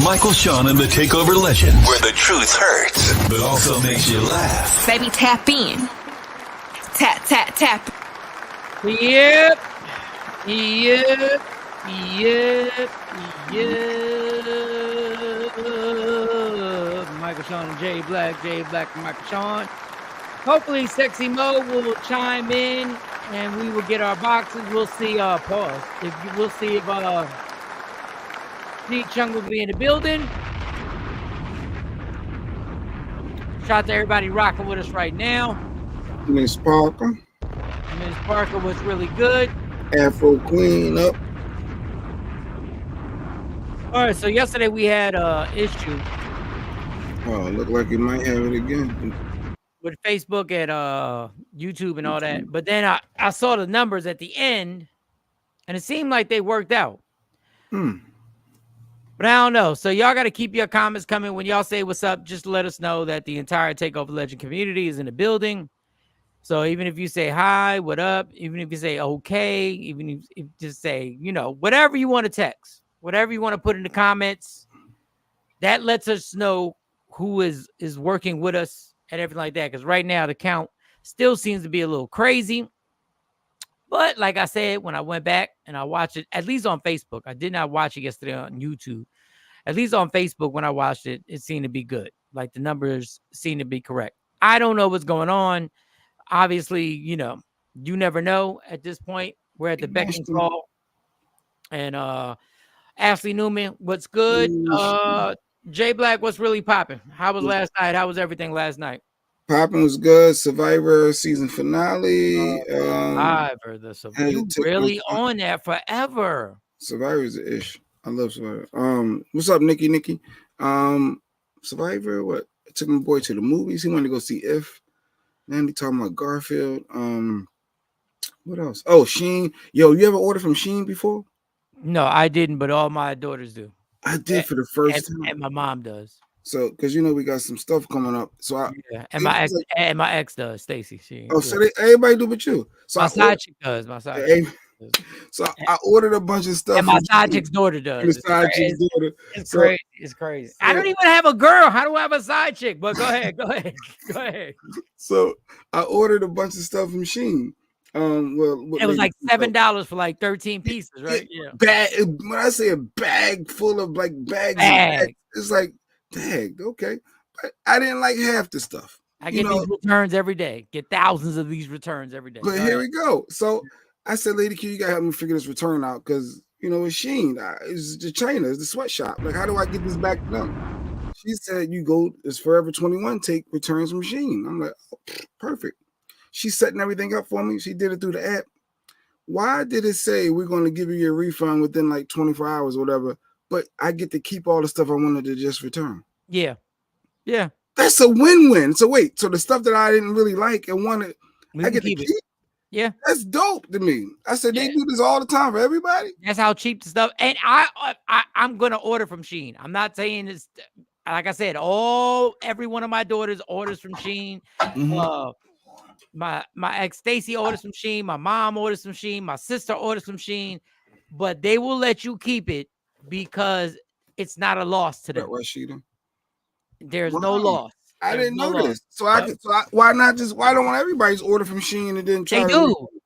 Michael, Sean, and the Takeover Legend, where the truth hurts, but also makes you laugh. Baby, tap in. Tap, tap, tap. Yep. Michael, Sean, and J Black, and Michael, Sean. Hopefully, Sexy Mo will chime in, and we will get our boxes. We'll see. Pause. We'll see if Sneak Chung will be in the building. Shout out to everybody rocking with us right now. Miss Parker. Miss Parker was really good. Afro Queen up. All right, so yesterday we had issue. Oh, look like you might have it again. With Facebook and YouTube and all that. But then I saw the numbers at the end, and it seemed like they worked out. But I don't know. So y'all got to keep your comments coming. When y'all say what's up, just let us know that the entire Takeover Legend community is in the building. So even if you say hi, what up, even if you say okay, even if you just say, you know, whatever you want to text, whatever you want to put in the comments, that lets us know who is working with us and everything like that. Because right now the count still seems to be a little crazy. But like I said, when I went back and I watched it, at least on Facebook, I did not watch it yesterday on YouTube. At least on Facebook, when I watched it, it seemed to be good. Like the numbers seem to be correct. I don't know what's going on. Obviously, you know, you never know at this point. We're at the beck and call. And Ashley Newman, what's good? J Black, what's really popping? How was last night? How was everything last night? Popping was good. Survivor season finale. Survivor, you really on that forever. Survivor's an ish. I love Survivor. What's up, Nikki? Survivor, what? I took my boy to the movies. He wanted to go see If. Then he talking about Garfield. What else? Oh, Sheen. Yo, you ever ordered from Sheen before? No, I didn't, but all my daughters do. I did for the first time. And my mom does. So, because you know we got some stuff coming up. So and my ex does, Stacy. So everybody do but you. So my side chick does. My side chick does. So I ordered a bunch of stuff. And my side chick's daughter does. It's crazy. It's crazy. I don't even have a girl. How do I have a side chick? But go ahead. So I ordered a bunch of stuff from Shein. It was like $7 for like 13 pieces, right? Yeah. When I say a bag full of like bags, it's like, dang, okay. But I didn't like half the stuff. I get these returns every day. Get thousands of these returns every day. But here we go. So I said, Lady Q, you gotta help me figure this return out because you know it's Shein. It's the China, it's the sweatshop. Like, how do I get this back done? She said, you go, it's Forever 21, take returns from Shein. I'm like, oh, perfect. She's setting everything up for me. She did it through the app. Why did it say we're going to give you your refund within like 24 hours or whatever, but I get to keep all the stuff I wanted to just return? Yeah. That's a win-win. So wait, so the stuff that I didn't really like and wanted, I get to keep? Yeah. That's dope to me. I said, they do this all the time for everybody? That's how cheap the stuff. And I'm going to order from Shein. I'm not saying it's, like I said, every one of my daughters orders from Shein. Mm-hmm. My ex Stacy orders from Shein. My mom orders from Shein. My sister orders from Shein. But they will let you keep it because it's not a loss to them. There's no loss. I didn't know this. So why don't everybody's order from Shein and then try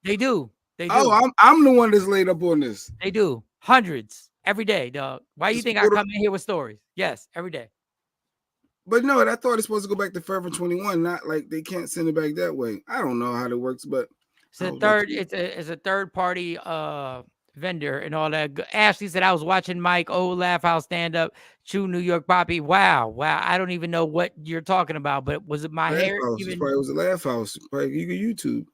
They do. Oh, I'm the one that's laid up on this. They do. Hundreds every day, dog. Why do you think I come in here with stories? Yes, every day. But no, I thought it's supposed to go back to Forever 21, not like they can't send it back that way. I don't know how that works, but it's a third party vendor and all that. Ashley said I was watching Mike Laugh House stand up, True New York Poppy. Wow. I don't even know what you're talking about, but was it my hair? It was a Laugh House. Probably you can YouTube.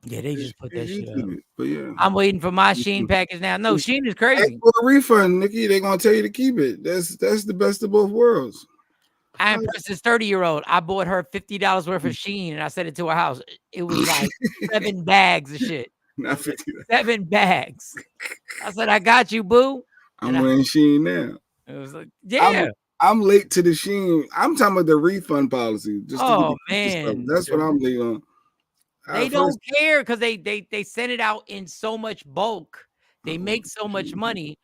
Yeah, they just put that shit up. But yeah, I'm waiting for my Shein package now. No, Shein is crazy. For a refund, Nikki, they're gonna tell you to keep it. That's the best of both worlds. I impressed this 30-year-old. I bought her $50 worth of Shein and I sent it to her house. It was like 7 bags of shit. Not 50. 7 bags. I said, I got you, boo. I'm wearing Shein now. It was like, yeah. I'm late to the Shein. I'm talking about the refund policy. Man. That's what I'm late on. They don't care because they send it out in so much bulk. They make so much money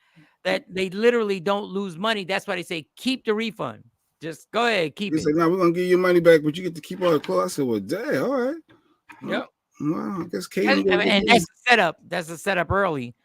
that they literally don't lose money. That's why they say keep the refund. Just go ahead, keep He it. said, "No, we're gonna give you your money back, but you get to keep all the clothes." I said, "Well, dang, all right." Yep. Wow, I guess Katie And, gonna get and me. that's a setup. That's a setup early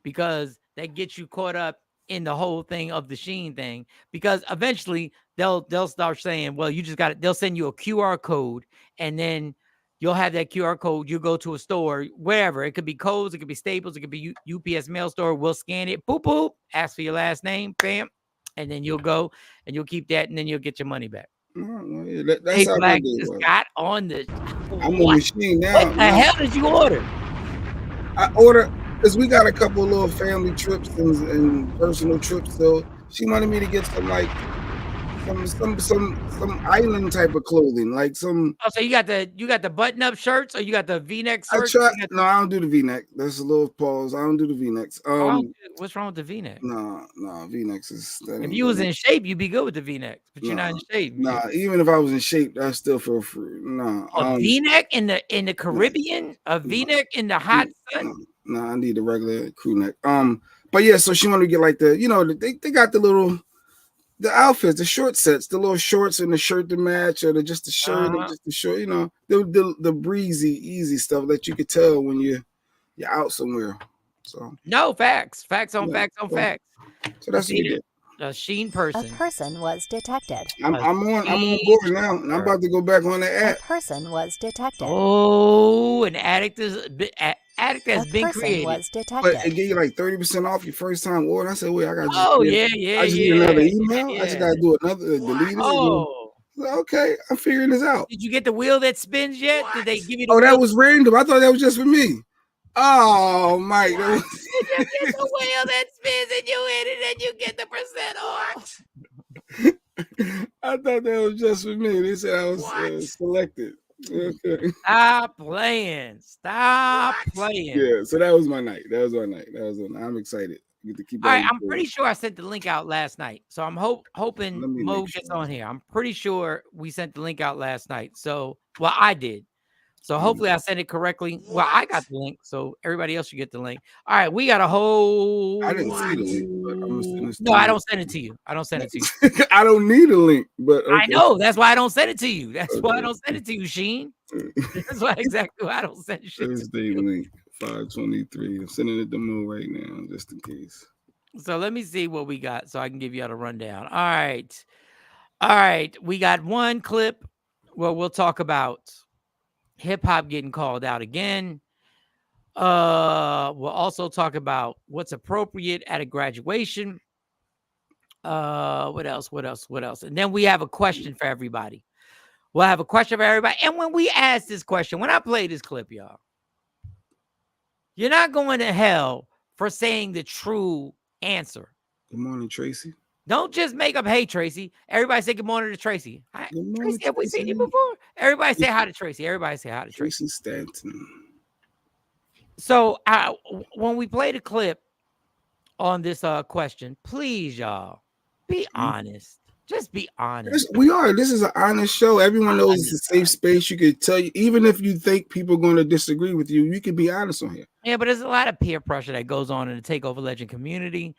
because that gets you caught up in the whole thing of the Sheen thing. Because eventually they'll start saying, well, you just got it. They'll send you a QR code, and then you'll have that QR code. You go to a store, wherever. It could be Kohl's, it could be Staples, it could be UPS mail store. We'll scan it, boop, boop, ask for your last name, bam. And then you'll go and you'll keep that, and then you'll get your money back. Well, yeah, that's Hey, how my Black day just was. got on the I'm on what? machine now. What the hell did you order? I order because we got a couple of little family trips and personal trips. So she wanted me to get some like some island type of clothing, like some. Oh, so you got the button up shirts, or you got the V-neck I shirts? try. No, I don't do the V-neck. That's a little pause. I don't do the V-necks. What's wrong with the V-neck? No, V-necks is that If ain't you was that. in shape, you'd be good with the V-necks, but you're not in shape. Even if I was in shape, I still feel free. Nah, A V-neck in the Caribbean, a V-neck in the hot sun. No, I need the regular crew neck. But yeah, so she wanted to get like they got the outfits, the short sets, the little shorts and the shirt to match, or just the shirt and just the short, the breezy, easy stuff that you could tell when you're out somewhere. So no facts on facts. So that's what we did. A Sheen person. A person was detected. I'm on board now, and I'm about to go back on the app. A person was detected. Oh, an addict has been created. Was detected. But it gave you like 30% off your first time order. I said, wait, I got. Yeah. I just need another email. I just got to do another delete it. Oh. Okay, I'm figuring this out. Did you get the wheel that spins yet? Did they give you the wheel? that was random. I thought that was just for me. Oh, Mike. You get the wheel that spins and you hit it and you get the percent off. I thought that was just for me. They said I was selected. Okay. Stop playing. Yeah, so that was my night. I'm excited. Get to keep. All right, I'm pretty sure I sent the link out last night. So I'm hoping Mo gets on here. I'm pretty sure we sent the link out last night. So, well, I did. So hopefully I sent it correctly. Well, I got the link, so everybody else should get the link. All right, we got a whole. I didn't see the link, but I'm gonna send this. No, I don't send it to you. I don't need a link, but okay. I know that's why I don't send it to you. That's why I don't send it to you, Sheen. That's why exactly why I don't send shit. Thursday link 523. I'm sending it to Mo right now, just in case. So let me see what we got, so I can give you all a rundown. All right. We got one clip where we'll talk about hip hop getting called out again. We'll also talk about what's appropriate at a graduation. What else? And then we have a question for everybody. We'll have a question for everybody. And when we ask this question, when I play this clip, y'all, you're not going to hell for saying the true answer. Good morning, Tracy. Don't just make up, hey, Tracy. Everybody say good morning to Tracy. Hi, good morning, Tracy, have we seen you before? Everybody say hi to Tracy. Everybody say hi to Tracy. Tracy Stanton. So when we play the clip on this question, please, y'all, be honest. Just be honest. We are. This is an honest show. Everyone knows it's a safe space. You could tell you, even if you think people are going to disagree with you, you can be honest on here. Yeah, but there's a lot of peer pressure that goes on in the Takeover Legend community.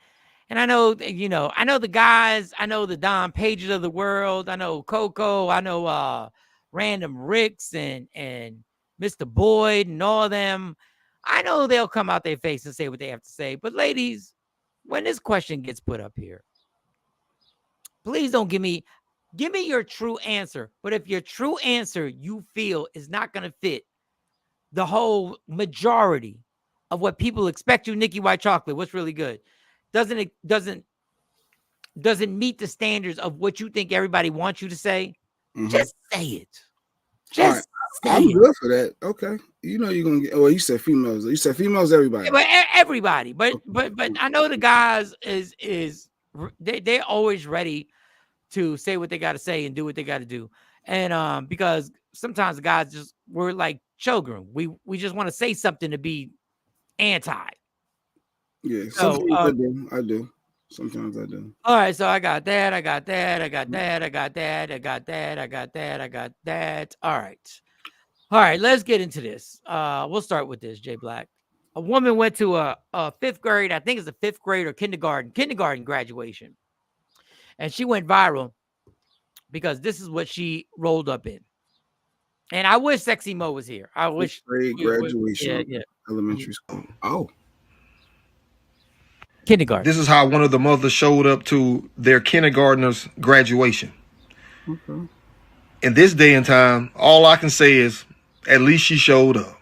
And I know, I know the guys, I know the Don Pages of the world, I know Coco, I know Random Ricks and Mr. Boyd and all of them. I know they'll come out their face and say what they have to say. But ladies, when this question gets put up here, please don't give me your true answer. But if your true answer you feel is not going to fit the whole majority of what people expect you, Nikki White Chocolate, what's really good, doesn't meet the standards of what you think everybody wants you to say, just say it. Just say I'm it. good for that. Okay. You know you're gonna get. Well, you said females. You said females, everybody. Yeah, but everybody. But I know the guys they're always ready to say what they got to say and do what they got to do. And because sometimes the guys we're like children. We just want to say something to be anti. Yeah, sometimes I do. Sometimes I do. All right, so I got that. All right, let's get into this. We'll start with this, Jay Black. A woman went to a fifth grade, I think it's a fifth grade or kindergarten graduation. And she went viral because this is what she rolled up in. And I wish Sexy Mo was here. I wish. Grade graduation. Yeah. Elementary school. Oh. Kindergarten. This is how one of the mothers showed up to their kindergartner's graduation. Okay. In this day and time, all I can say is, at least she showed up.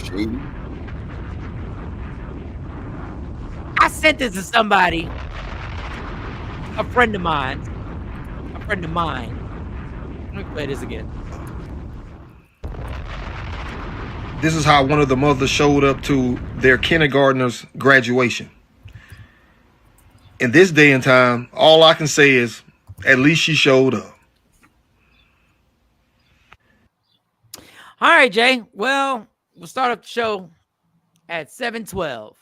Shady. I sent this to somebody, a friend of mine. Let me play this again. This is how one of the mothers showed up to their kindergartner's graduation. In this day and time, all I can say is, at least she showed up. All right, Jay. Well, we'll start up the show at 7:12.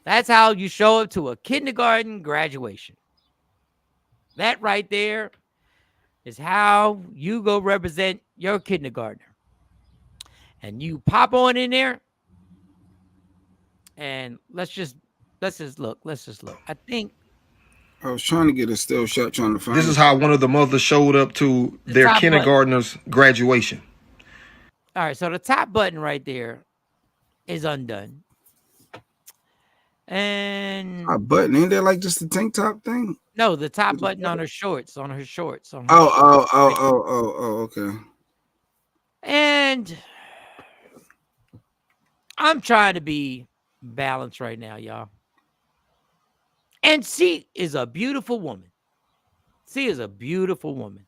That's how you show up to a kindergarten graduation. That right there is how you go represent your kindergartner. And you pop on in there and let's just look. I think I was trying to get a still shot, trying to find This is how one of the mothers showed up to their top kindergartner's graduation. All right, so the top button right there is undone. And a button. Ain't that like just the tank top thing? no, the top button on her shorts. Oh, okay. And I'm trying to be balanced right now, y'all. And she is a beautiful woman. She is a beautiful woman.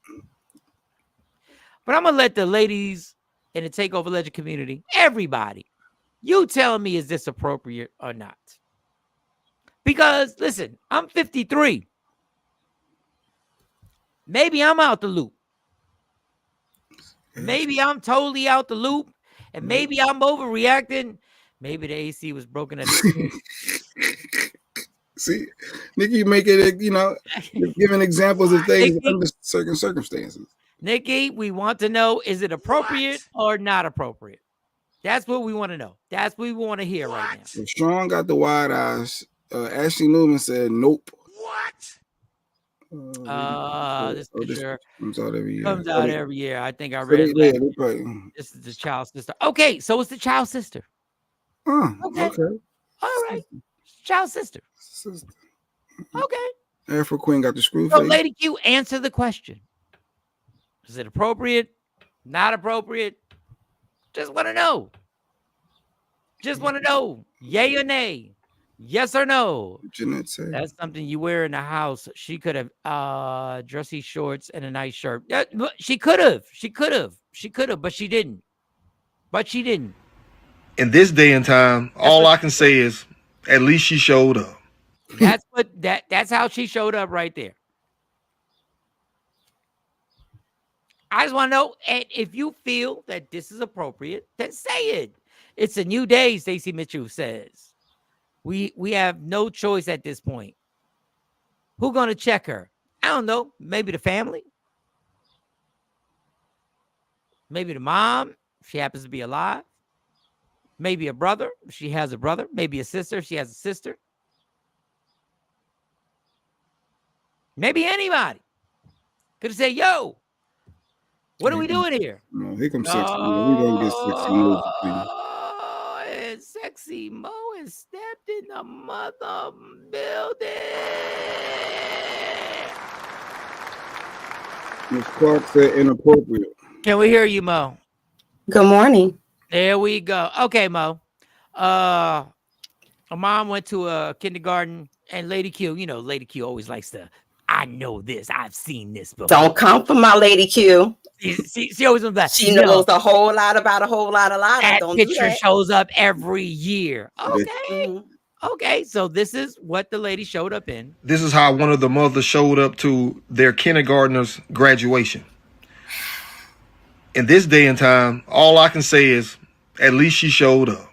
But I'm going to let the ladies in the Takeover Legend community, everybody, you tell me, is this appropriate or not? Because, listen, I'm 53. Maybe I'm out the loop. Maybe I'm totally out the loop. And maybe I'm overreacting. Maybe the AC was broken at the See, Nikki, you make it, you're giving examples of things under certain circumstances. Nikki, we want to know, is it appropriate or not appropriate? That's what we want to know. That's what we want to hear right now. If Sean got the wide eyes, Ashley Newman said, nope. This picture comes out every year. I think I read it. This is the child sister. Okay, so it's the child sister. Okay. All right. Child sister. Okay. Afro Queen got the screw So, face. Lady Q, answer the question. Is it appropriate? Not appropriate? Just want to know. Yay or nay? Yes or no? Jeanette said. That's something you wear in the house. She could have dressy shorts and a nice shirt. Yeah, she could have, but she didn't. In this day and time, all I can say is, at least she showed up. That's how she showed up right there. I just want to know, and if you feel that this is appropriate, then say it. It's a new day, Stacey Mitchell says. We have no choice at this point. Who's going to check her? I don't know. Maybe the family. Maybe the mom, if she happens to be alive. Maybe a brother, if she has a brother. Maybe a sister, if she has a sister. Maybe anybody could say, yo, what are we doing here? No, here comes Sexy Mo. We're going to get Sexy Mo. And Sexy Mo is stepped in the mother building. Ms. Clark said inappropriate. Can we hear you, Mo? Good morning. There we go. Okay, Mo. A mom went to a kindergarten, and Lady Q, Lady Q always likes to, I know this. I've seen this before. Don't come for my Lady Q. She always was that. She knows a whole lot about a whole lot of That Don't picture do that. shows up every year. Okay. Mm-hmm. Okay. So this is what the lady showed up in. This is how one of the mothers showed up to their kindergartner's graduation. In this day and time, all I can say is, at least she showed up.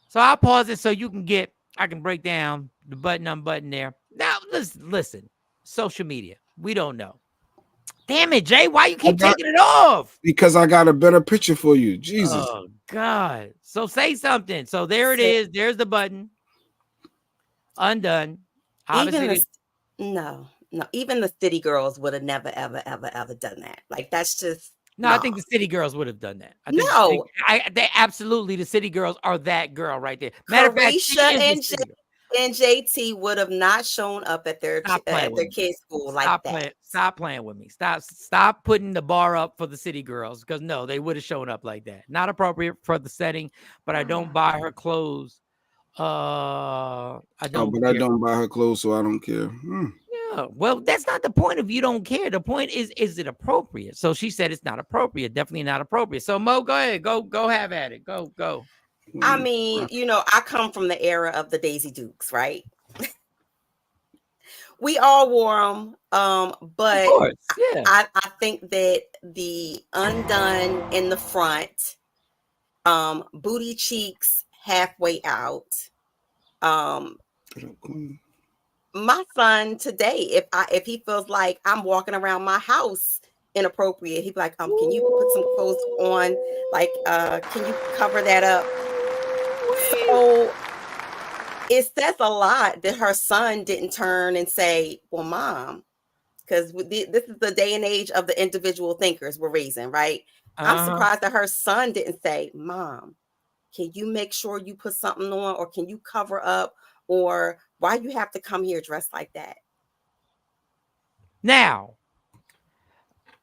So I'll pause it so you can I can break down the button unbutton there. Now, listen, social media. We don't know. Damn it, Jay. Why you keep got- taking it off? Because I got a better picture for you. Jesus. Oh, God. So say something. So there it is. There's the button. Undone. Obviously, Even the city girls would have never, ever, ever, ever done that. Like that's just no, I think the city girls would have done that. I think No. they absolutely, the city girls are that girl right there. Matter of fact, she Carisha is the and city girl. and JT would have not shown up at their kids' school like that. Stop playing with me. Stop putting the bar up for the city girls, because no, they would have shown up like that. Not appropriate for the setting, but I don't buy her clothes. I don't. But I don't buy her clothes, so I don't care. Yeah, well, that's not the point of you don't care. The point is it appropriate? So she said it's not appropriate. Definitely not appropriate. So Mo, go ahead. Go have at it. Go. I mean, I come from the era of the Daisy Dukes, right? We all wore them, but Of course, yeah. I think that the undone in the front, booty cheeks halfway out. My son today, if he feels like I'm walking around my house inappropriate, he'd be like, can you put some clothes on? Like, can you cover that up? So it says a lot that her son didn't turn and say, well, Mom, because this is the day and age of the individual thinkers we're raising, right? I'm surprised that her son didn't say, Mom, can you make sure you put something on, or can you cover up, or why you have to come here dressed like that? Now,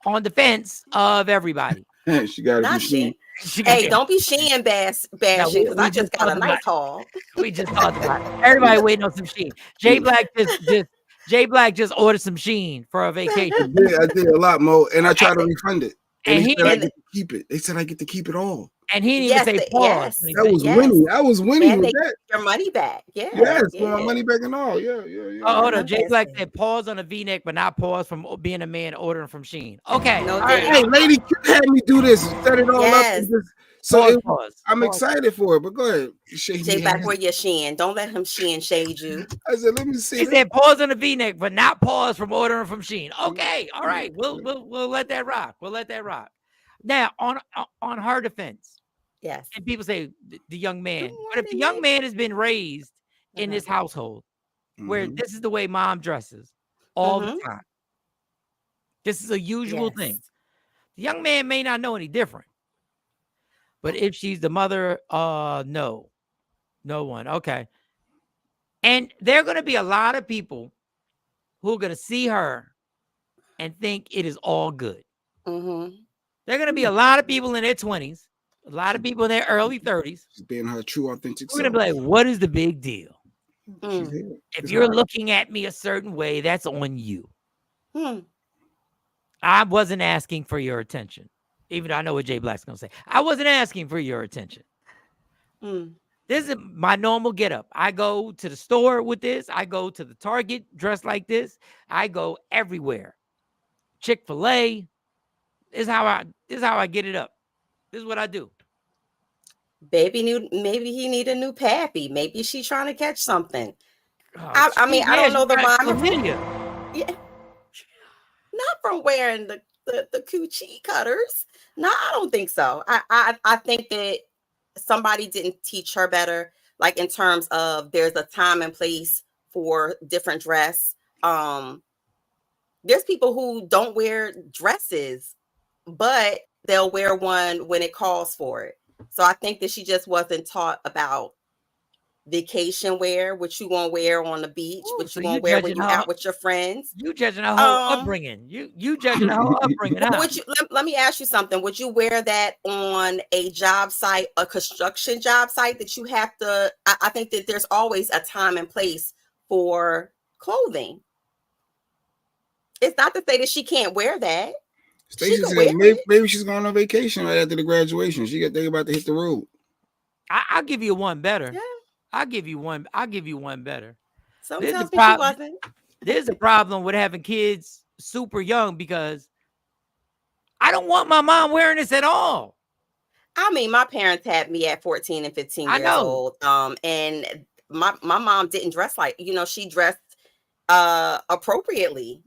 on defense of everybody, she got Not she. Hey, don't be Shein bashing, because I just got a nice haul. We just talked about it. Everybody waiting on some Shein. Jay Black just ordered some Shein for a vacation. I did a lot, Mo, and I tried to refund it. And he said I get to keep it. They said I get to keep it all. And he didn't even say pause. That was winning. I was winning and with they that. Your money back. Yeah. Yes, for my money back and all. Yeah. Oh, hold on. Jay Black said pause on a V-neck, but not pause from being a man ordering from Shein. Okay. No, hey, lady, you had me do this. Set it all up. And just, so I'm excited for it, but go ahead. Jay Black, where your Shein? Don't let him Shein shade you. I said, let me see. He said pause on a V-neck, but not pause from ordering from Shein. Okay. All right. We'll let that rock. We'll let that rock. Now, on her defense. Yes. And people say the young man. But if the young man has been raised in this household where this is the way mom dresses all the time, this is a usual thing. The young man may not know any different. But if she's the mother, no one. Okay. And there are going to be a lot of people who are going to see her and think it is all good. There are going to be a lot of people in their 20s. A lot of people in their early 30s. She's being her true, authentic self. We're going to be like, what is the big deal? If you're looking at me a certain way, that's on you. I wasn't asking for your attention. Even though I know what Jay Black's going to say. I wasn't asking for your attention. This is my normal get up. I go to the store with this. I go to the Target dressed like this. I go everywhere. Chick-fil-A. This is how I get it up. This is what I do. Maybe he need a new pappy. Maybe she's trying to catch something. I mean, I don't know the rhyme. Yeah. Not from wearing the coochie cutters. No, I don't think so. I think that somebody didn't teach her better, like in terms of there's a time and place for different dress. There's people who don't wear dresses, but they'll wear one when it calls for it. So I think that she just wasn't taught about vacation wear, what you gonna wear on the beach, what you gonna wear when you're out with your friends. You judging her whole upbringing. You judging her whole upbringing. Let me ask you something. Would you wear that on a job site, a construction job site that you have to? I think that there's always a time and place for It's not to say that she can't wear that. Stacey said maybe she's going on vacation right after the graduation. They about to hit the road. I'll give you one better. Yeah. I'll give you one better. Someone tells me she wasn't. There's a problem with having kids super young because I don't want my mom wearing this at all. I mean, my parents had me at 14 and 15 years old. And my mom didn't dress like, she dressed appropriately.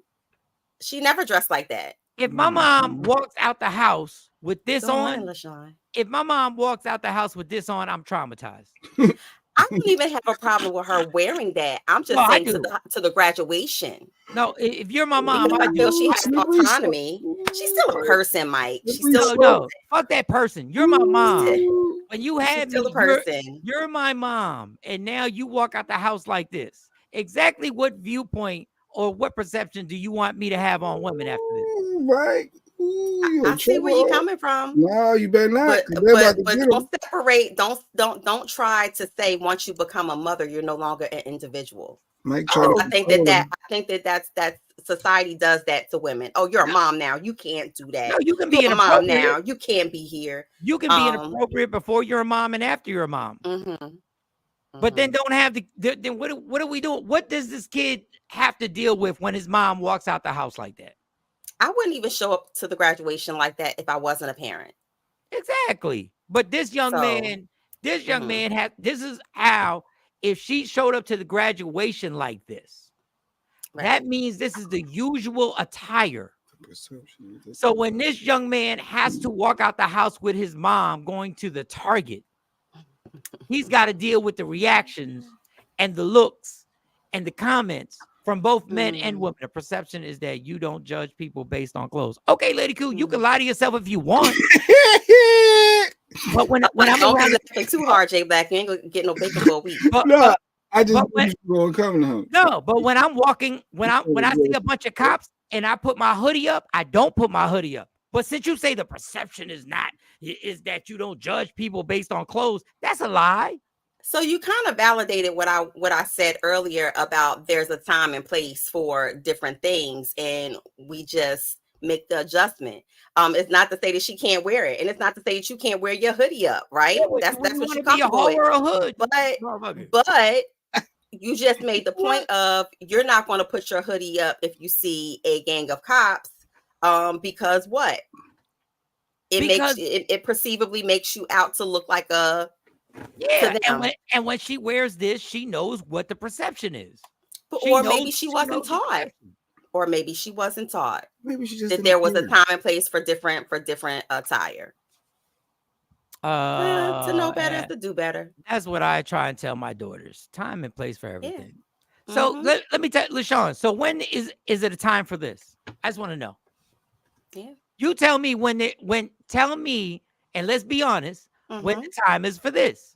She never dressed like that. if my mom walks out the house with this on, LaShawn. if my mom walks out the house with this on, I'm traumatized. I don't even have a problem with her wearing that. I'm just saying to the graduation. No, if you're my mom, I feel do. she has autonomy. She's still a person, Mike. She's still no. Fuck that person. You're my mom. When you had me, you're my mom, and now you walk out the house like this. Exactly what viewpoint or what perception do you want me to have on women after this? Right. I see where you're coming from. No, you better not. But don't separate. Don't try to say once you become a mother, you're no longer an individual. Mike, I think that society does that to women. Oh, you're a mom now. You can't do that. No, you can be a mom now. You can't be here. You can be inappropriate before you're a mom and after you're a mom. But then don't have then what are we doing? What does this kid have to deal with when his mom walks out the house like that? I wouldn't even show up to the graduation like that if I wasn't a parent. Exactly. But this young man this is how, if she showed up to the graduation like this, that means this is the usual attire. So when this young man has to walk out the house with his mom going to the Target, he's got to deal with the reactions and the looks and the comments from both men and women. The perception is that you don't judge people based on clothes. Okay, Lady Q, you can lie to yourself if you want. But when I'm around, too hard, J Black, you ain't gonna get no bacon for a week. I just going coming home. No, but when I'm walking, when I see a bunch of cops and I put my hoodie up, I don't put my hoodie up. But since you say the perception is that you don't judge people based on clothes, that's a lie. So you kind of validated what I said earlier about there's a time and place for different things, and we just make the adjustment. It's not to say that she can't wear it, and it's not to say that you can't wear your hoodie up, right? Yeah, that's what you're comfortable with. Or a hood. But you just made the point of you're not going to put your hoodie up if you see a gang of cops, because what? It perceivably makes you out to look like a and when she wears this, she knows what the perception is. Or maybe she wasn't taught. Or maybe she wasn't taught. Maybe she just that there was a time and place for different attire. To know better is to do better. That's what I try and tell my daughters. Time and place for everything. Yeah. So let me tell LaShawn. So when is it a time for this? I just want to know. Yeah. You tell me tell me, and let's be honest, when the time is for this.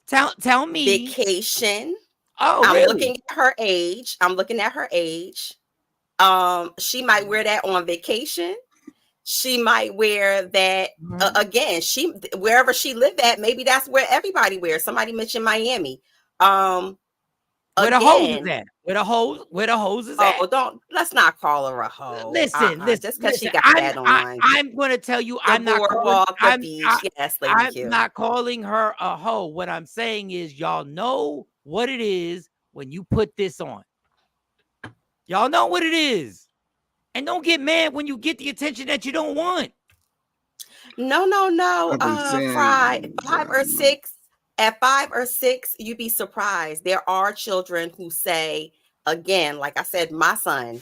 Tell me. Vacation. Oh, I'm really? looking at her age. She might wear that on vacation. She might wear that again. Wherever she lived at, maybe that's where everybody wears. Somebody mentioned Miami. Where the hose is at? Where the hose is at? Oh, let's not call her a hoe. Listen, just because she got that on. I'm going to tell you, I'm not calling her a hoe. What I'm saying is, y'all know what it is when you put this on. Y'all know what it is. And don't get mad when you get the attention that you don't want. No. 5 or 6. At 5 or 6, you'd be surprised. There are children who say, again, like I said, my son,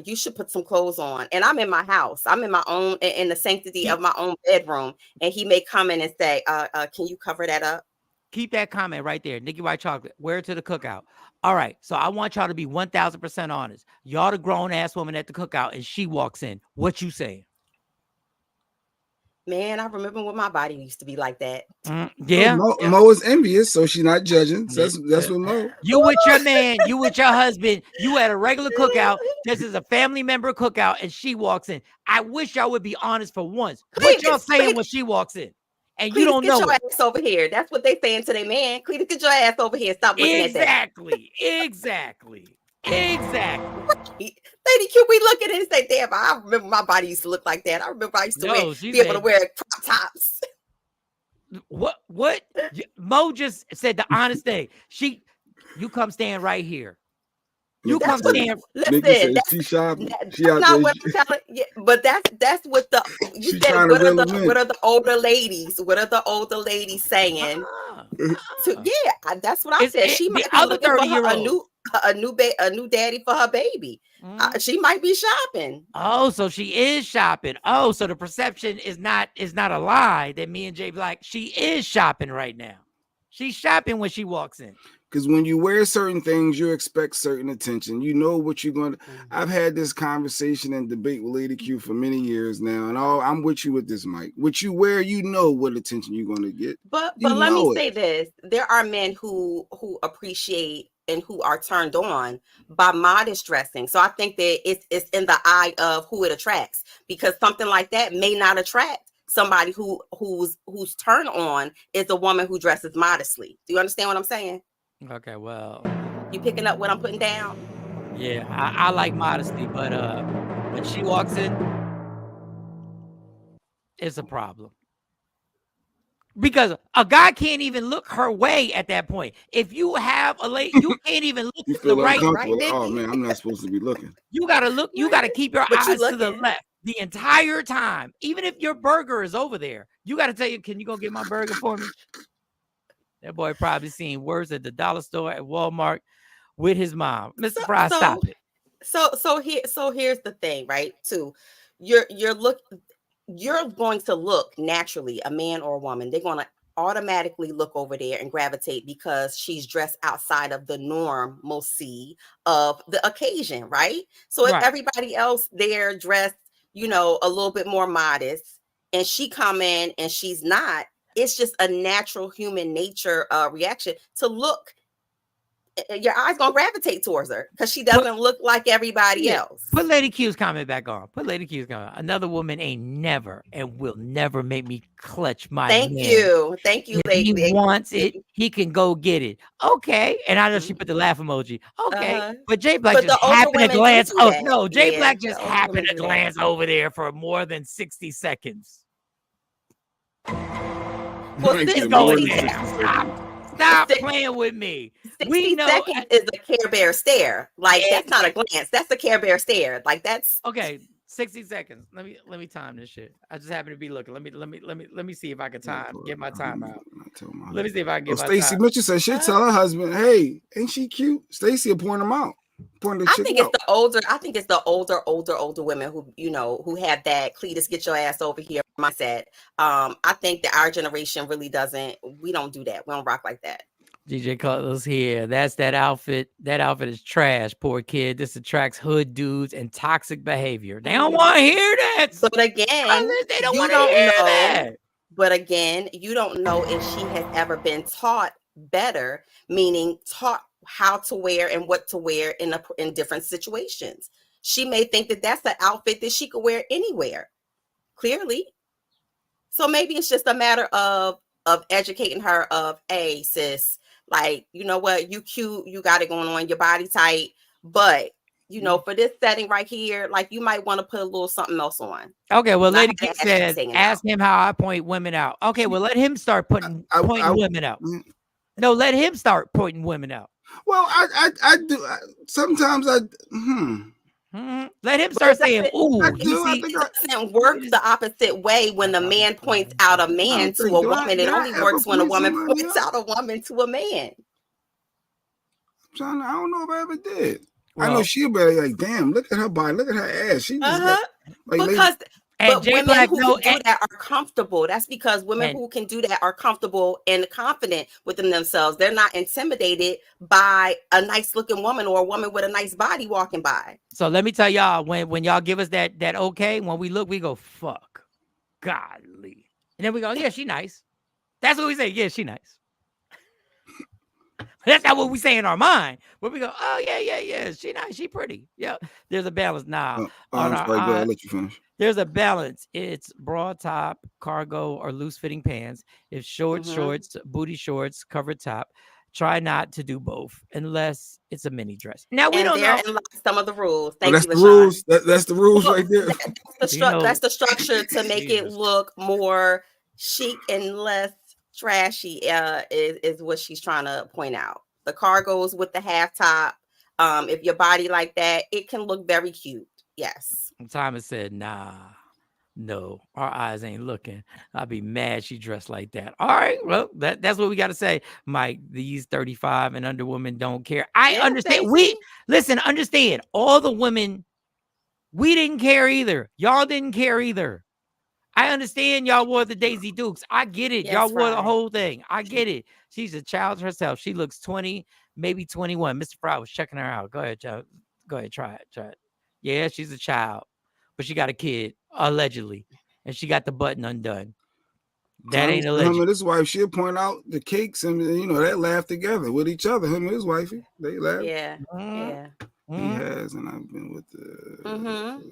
you should put some clothes on. And I'm in my house. I'm in my own, in the sanctity of my own bedroom. And he may come in and say, can you cover that up? Keep that comment right there. Nikki White Chocolate, wear it to the cookout. All right. So I want y'all to be 1,000% honest. Y'all the grown ass woman at the cookout and she walks in. What you saying? Man, I remember when my body used to be like that. Yeah. Mo is envious, so she's not judging. So that's what Mo. You with your man, you with your husband, you at a regular cookout. This is a family member cookout, and she walks in. I wish y'all would be honest for once. What y'all saying when she walks in? And you don't know. Get your ass over here. That's what they saying to their man. Cletus, get your ass over here. Stop looking at that. Exactly. Lady Q, we look at it and say, damn, I remember my body used to look like that. I remember I used to be able to wear crop tops. What? Mo just said the honest thing. You come stand right here. You come stand. Listen, that's not what I'm telling you. But that's what you said. What are the older ladies? What are the older ladies saying? That's what I said. She might be looking for a new. a new daddy for her baby. She might be shopping. Oh, so she is shopping. Oh, so the perception is not a lie that me and Jay Black, she is shopping right now. She's shopping when she walks in. Because when you wear certain things, you expect certain attention. You know what you're going to. I've had this conversation and debate with Lady Q for many years now, and I'm with you with this, Mike. What you wear, you know what attention you're going to get. But let me say this: there are men who appreciate and who are turned on by modest dressing. So I think that it's in the eye of who it attracts, because something like that may not attract somebody who's turned on is a woman who dresses modestly. Do you understand what I'm saying? Okay, well, you picking up what I'm putting down? Yeah, I like modesty, but when she walks in, it's a problem. Because a guy can't even look her way at that point. If you have a lady, you can't even look to the right. Oh man, I'm not supposed to be looking. You gotta look. You gotta keep your eyes to the left the entire time. Even if your burger is over there, you gotta tell you, can you go get my burger for me? That boy probably seen worse at the dollar store at Walmart with his mom. Mr. Fry, stop it. So here's the thing, right? Too, you're going to look naturally, a man or a woman, they're going to automatically look over there and gravitate because she's dressed outside of the normalcy of the occasion, right? So if everybody else there dressed, a little bit more modest, and she come in and she's not, it's just a natural human nature reaction to look. Your eyes gonna gravitate towards her because she doesn't look like everybody else. Put Lady Q's comment back on. Put Lady Q's comment. Another woman ain't never and will never make me clutch my Thank you, if lady. He wants it, he can go get it. Okay, and I know she put the laugh emoji. Okay, but Jay Black just happened to glance. Oh no, Jay Black just happened to glance over there for more than 60 seconds. Well, it's going there. Stop playing with me. 60 seconds is a Care Bear stare. Like that's not a glance. That's a Care Bear stare. Like that's okay. 60 seconds. Let me time this shit. I just happen to be looking. Let me see if I can get my time out. Let me see if I can get my time. Stacey Mitchell said she'll tell her husband, "Hey, ain't she cute?" Stacey will point him out. I think it's the older women who have that Cletus get your ass over here mindset. I think that our generation really we don't do that. We don't rock like that. DJ Cutler's here. That's that outfit. That outfit is trash. Poor kid. This attracts hood dudes and toxic behavior. They don't want to hear that. But again, they don't want to hear that. But again, you don't know if she has ever been taught better, meaning taught how to wear and what to wear in different situations. She may think that that's an outfit that she could wear anywhere, clearly. So maybe it's just a matter of educating her of, hey, sis, like, you know what, you cute, you got it going on, your body tight, but for this setting right here, like you might want to put a little something else on. Okay, well, Lady Q says, ask him how I point women out. Okay, well, let him start pointing women out. No, let him start pointing women out. Well, I do. Sometimes Let him start saying, "Ooh." It doesn't work the opposite way when the man points out a man to a woman. It only works when a woman points out a woman to a man. I don't know if I ever did. Well, I know she'll be like, damn, look at her body, look at her ass. She just but women who can do that are comfortable. That's because women who can do that are comfortable and confident within themselves. They're not intimidated by a nice looking woman or a woman with a nice body walking by. So let me tell y'all, when y'all give us that okay, when we look, we go, fuck, godly. And then we go, yeah, she nice. That's what we say. Yeah, she nice. That's not what we say in our mind. But we go, oh, yeah. She nice. She pretty. Yeah. There's a balance now. I'll let you finish. There's a balance. It's broad top, cargo, or loose fitting pants. If shorts, booty shorts, covered top. Try not to do both unless it's a mini dress. Now we don't know some of the rules. That's the rules. That's the rules right there. That's the structure to make it look more chic and less trashy. Is what she's trying to point out. The cargos with the half top. If your body like that, it can look very cute. Yes. Thomas said, nah. No, our eyes ain't looking. I'd be mad she dressed like that. All right, well, that's what we got to say, Mike. These 35 and under women don't care. I understand. Understand. All the women, we didn't care either. Y'all didn't care either. I understand y'all wore the Daisy Dukes. I get it. Y'all wore the whole thing. I get it. She's a child herself. She looks 20, maybe 21. Mr. Fry was checking her out. Go ahead, child. Go ahead, try it. Try it. Yeah, she's a child, but she got a kid, allegedly, and she got the button undone. That ain't alleged. Him and his wife, she'll point out the cakes, and they laugh together with each other. Him and his wifey, they laugh. Yeah, yeah. He has, and I've been with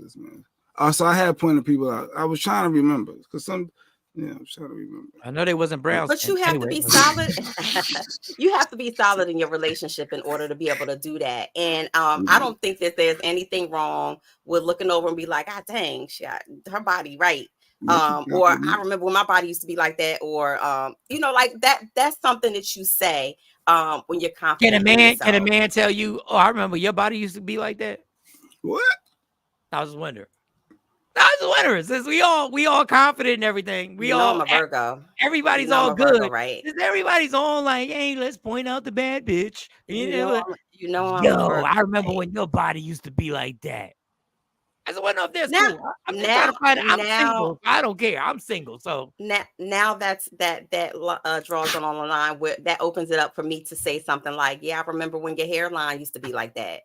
this man. So I had pointed people out. I was trying to remember because I'm trying to remember. I know they wasn't brown, but you have to be solid. You have to be solid in your relationship in order to be able to do that. And I don't think that there's anything wrong with looking over and be like, "Ah, dang, she got her body right." Or I remember when my body used to be like that, or like that. That's something that you say when you're confident. Can a man tell you, "Oh, I remember your body used to be like that"? What? I was wondering. Since we all confident in everything. I'm a Virgo. Everybody's all good, Virgo, right? Everybody's all like, "Hey, let's point out the bad bitch." I remember when your body used to be like that. I just want to know if there's cool. I'm single. I don't care. I'm single. So now that's that draws on the line where that opens it up for me to say something like, "Yeah, I remember when your hairline used to be like that,"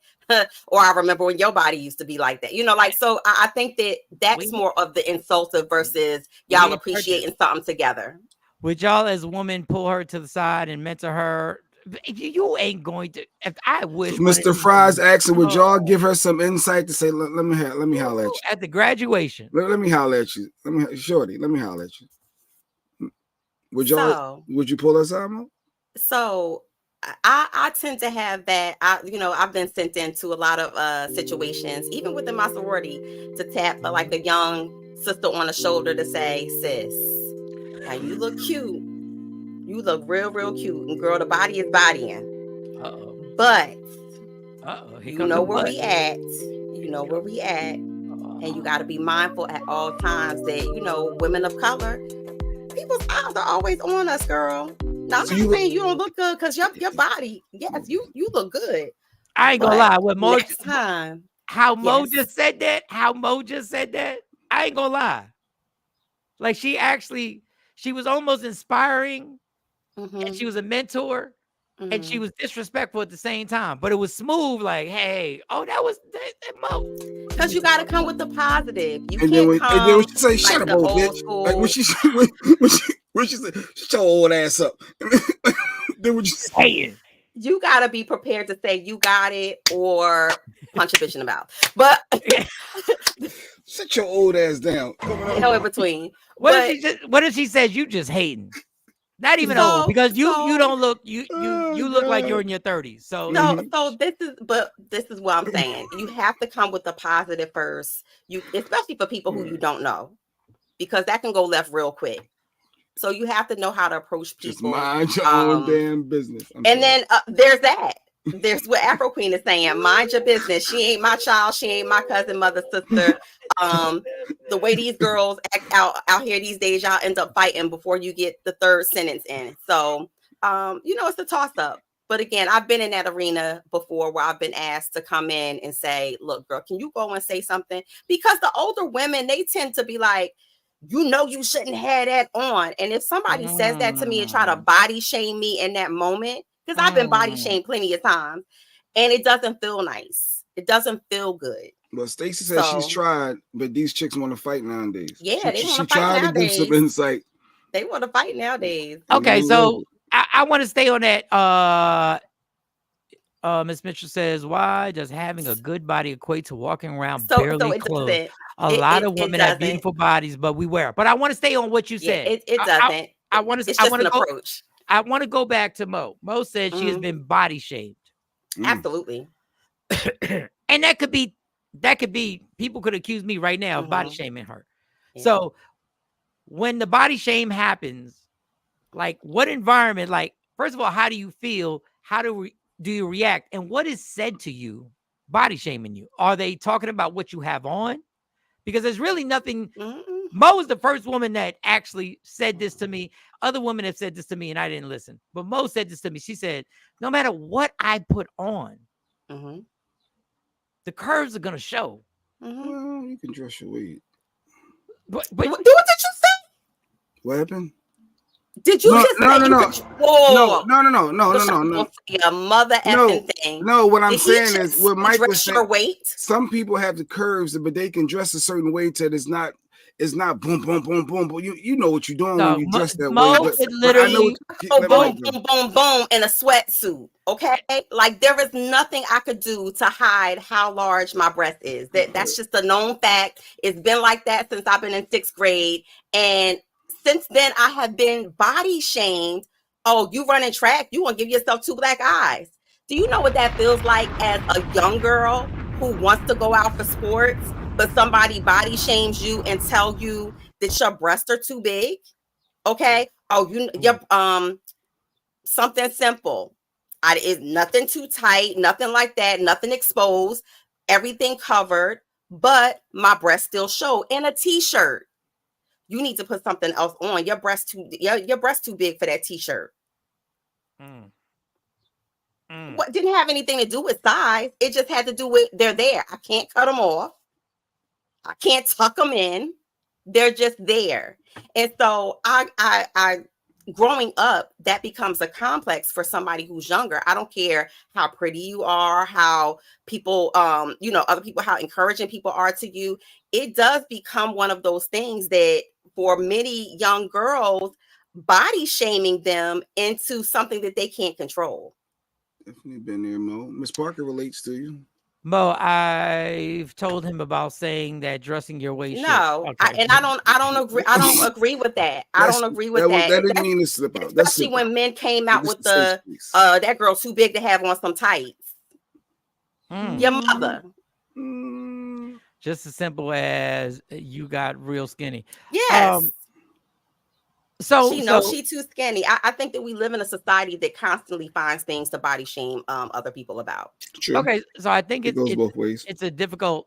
or "I remember when your body used to be like that." So I think that's more of the insultive versus y'all appreciating something together. Would y'all as women pull her to the side and mentor her? You ain't going to. If I wish, Mr. Fry's asking, would y'all give her some insight to say, let me holler at you at the graduation? Let me holler at you. Let me holler at you. Would you pull us out, Mo? So I tend to have that. I've been sent into a lot of situations, even within my sorority, to tap like a young sister on the shoulder to say, "Sis, now you look cute. You look real, real cute. And girl, the body is bodying. But you know where we at. You know where we at. And you got to be mindful at all times that, women of color, people's eyes are always on us, girl. Now, I'm not saying you don't look good because your body, yes, you look good. I ain't gonna lie. Mo just said that, I ain't gonna lie. Like she was almost inspiring. And she was a mentor, and she was disrespectful at the same time, but it was smooth. Like, hey, that was that Mo. Because you got to come with the positive. You and can't come. And then when she say, "Shut up, old bitch," like when she said, "Shut your old ass up," then what you saying? You got to be prepared to say you got it or punch a bitch in the mouth. But sit your old ass down. No in between. What if she says you just hating? Not even old, because you don't look you look like you're in your 30s. So this is what I'm saying. You have to come with the positive first. Especially for people who you don't know, because that can go left real quick. So you have to know how to approach people. Just mind your own damn business. Then there's that. There's what Afro Queen is saying. Mind your business. She ain't my child. She ain't my cousin, mother, sister. The way these girls act out here these days, y'all end up fighting before you get the third sentence in. So, it's a toss up. But again, I've been in that arena before where I've been asked to come in and say, "Look, girl, can you go and say something?" Because the older women, they tend to be like, you shouldn't have that on. And if somebody says that to me and try to body shame me in that moment, because I've been body shamed plenty of times, and it doesn't feel nice. It doesn't feel good. Well, Stacey says she's tried, but these chicks want to fight nowadays. Yeah, they want to fight nowadays. To give some insight. They want to fight nowadays. Okay, so I want to stay on that. Miss Mitchell says, "Why does having a good body equate to walking around barely clothed? A lot of women have beautiful bodies, but we wear it." But I want to stay on what you said. It doesn't. I want to. It's just an approach. I want to go back to Mo. Mo said she has been body shamed. Absolutely. And that could be people could accuse me right now of body shaming her. Yeah. So when the body shame happens, like what environment, like, first of all, how do you feel? How do you react? And what is said to you body shaming you? Are they talking about what you have on? Because there's really nothing Mo is the first woman that actually said this to me. Other women have said this to me and I didn't listen. But Mo said this to me. She said, no matter what I put on, the curves are going to show. Well, you can dress your weight. What did you say? What happened? Did you just say no. A mother effing thing. No, what I'm saying is what Mike was dress saying. your weight? Some people have the curves, but they can dress a certain way that it's not boom, boom, boom, boom, boom. You know what you're doing when you dress that way. But literally boom, boom, boom, boom in a sweatsuit. Okay, like there is nothing I could do to hide how large my breast is. That's just a known fact. It's been like that since I've been in 6th grade, and since then I have been body shamed. Oh, you running track? You want to give yourself 2 black eyes? Do you know what that feels like as a young girl who wants to go out for sports, but somebody body shames you and tell you that your breasts are too big? Okay. Oh, something simple. It's nothing too tight, nothing like that, nothing exposed, everything covered, but my breasts still show in a t-shirt. You need to put something else on. Your breast too big for that t-shirt. What didn't have anything to do with size. It just had to do with they're there. I can't cut them off. I can't tuck them in. They're just there. And so I growing up, that becomes a complex for somebody who's younger. I don't care how pretty you are, how people, other people, how encouraging people are to you. It does become one of those things that for many young girls, body shaming them into something that they can't control. Definitely been there, Mo. Miss Parker relates to you. Mo, I've told him about saying that dressing your weight. No, okay. I don't agree. I don't agree with that. I don't agree with that. That didn't mean to slip out. Especially when men came out with that girl's too big to have on some tights. Your mother. Just as simple as you got real skinny. Yes. So she's too skinny. I think that we live in a society that constantly finds things to body shame other people about. True. Okay, so I think it goes both ways. It's definitely